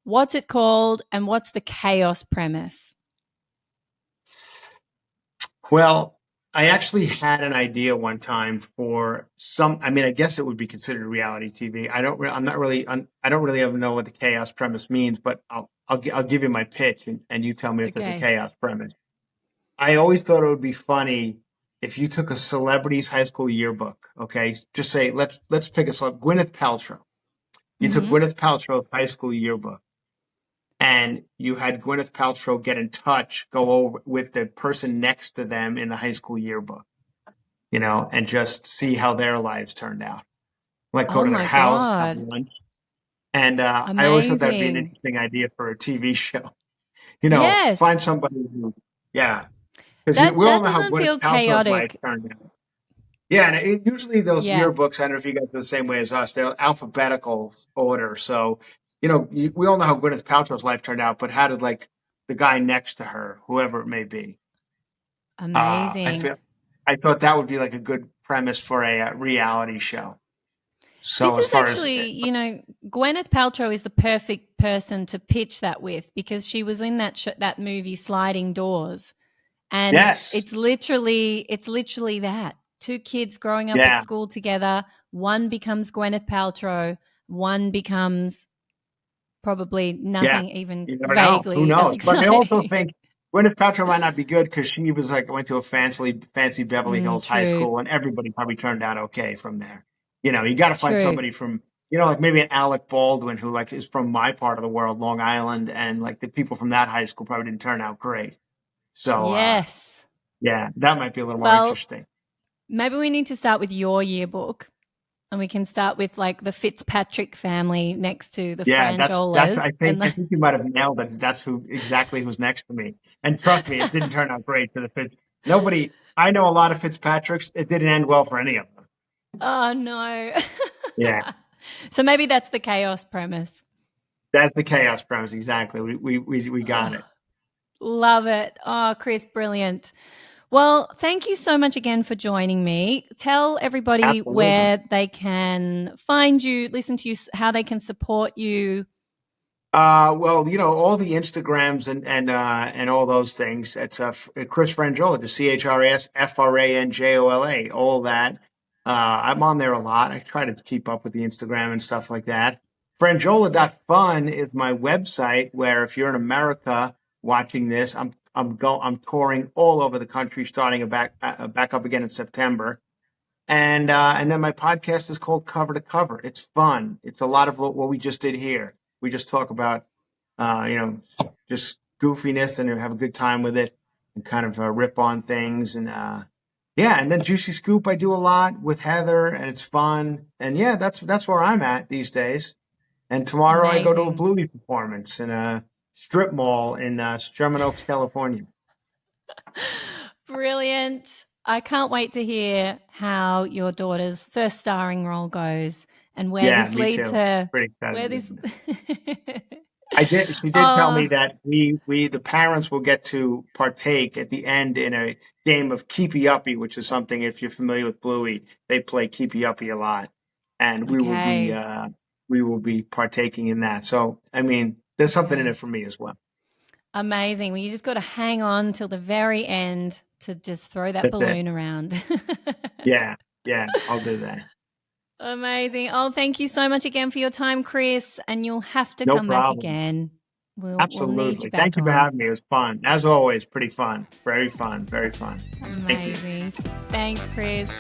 What's it called and what's the chaos premise? Well, I actually had an idea one time for some. I mean, I guess it would be considered reality TV. I'm not really. I don't really even know what the chaos premise means, but I'll give you my pitch, and you tell me if there's a Okay. chaos premise. I always thought it would be funny if you took a celebrity's high school yearbook. Okay, just say let's pick a celeb, Gwyneth Paltrow. You took Mhm. Gwyneth Paltrow's high school yearbook, and you had Gwyneth Paltrow get in touch, go over with the person next to them in the high school yearbook, and just see how their lives turned out. Like go Oh to their my house, have god. lunch. And I always thought that'd be an Amazing. interesting idea for a TV show. Yes. Find somebody who, yeah, because That we all that know how doesn't Gwyneth feel Paltrow's life chaotic. turned out. Yeah, and usually those Yeah. yearbooks, I don't know if you guys are the same way as us, they're alphabetical order. So, we all know how Gwyneth Paltrow's life turned out, but how did like the guy next to her, whoever it may be? I Amazing. feel I thought that would be like a good premise for a reality show. So This as is far as actually, Gwyneth Paltrow is the perfect person to pitch that with because she was in that movie Sliding Doors, and yes, it's literally that. Two kids growing up at yeah, school together, one becomes Gwyneth Paltrow, one becomes probably yeah, nothing even you never know. Who vaguely as knows? But I also exciting. think Gwyneth Paltrow might not be good because she was like went to a fancy Beverly Hills high True, school, and everybody probably turned out okay from there. You got to find true. somebody from like maybe an Alec Baldwin who like is from my part of the world, Long Island, and like the people from that high school probably didn't turn out great. So Yes. yeah, that might be a little more Well, interesting. maybe we need to start with your yearbook. And we can start with like the Fitzpatrick family next to the Yeah, that's Franjolas. I think you might have nailed it. That's who's next to me. And trust me, it didn't turn out great for the Fitz. Nobody I know a lot of Fitzpatricks. It didn't end well for any of them. Oh no. Yeah. So maybe that's the chaos premise. That's the chaos premise, exactly. We got Oh, it. love it. Oh, Chris, brilliant. Well, thank you so much again for joining me. Tell everybody Absolutely. where they can find you, listen to you, how they can support you. Well, all the Instagrams and all those things. It's Chris Franjola, just ChrisFranjola, all that. I'm on there a lot. I try to keep up with the Instagram and stuff like that. Franjola.fun is my website where if you're in America watching this, I'm touring all over the country starting back up again in September. And then my podcast is called Cover to Cover. It's fun. It's a lot of what we just did here. We just talk about, uh, you know, just goofiness and have a good time with it and kind of rip on things. And yeah, and then Juicy Scoop, I do a lot with Heather and it's fun. And yeah, that's where I'm at these days. And tomorrow I go to a Amazing. Bluey performance in a strip mall in Sherman Oaks, California. Brilliant. I can't wait to hear how your daughter's first starring role goes and where Yeah, this me leads too. her. Pretty excited Where to this. do that. I did. She did tell me Oh, that the parents will get to partake at the end in a game of keepy uppy, which is something, if you're familiar with Bluey, they play keepy uppy a lot, and okay. we will be partaking in that. So, I mean, there's something in Okay. it for me as well. Amazing. Well, you just got to hang on till the very end to just throw that That's it. balloon around. Yeah, yeah, I'll do that. Amazing. Oh, thank you so much again for your time, Chris. And you'll have to No come back problem. again. We'll need you Absolutely. back Thank you for on. having me. It was fun. As always, pretty fun. Very fun. Very fun. Thank you. Amazing. Thanks, Chris.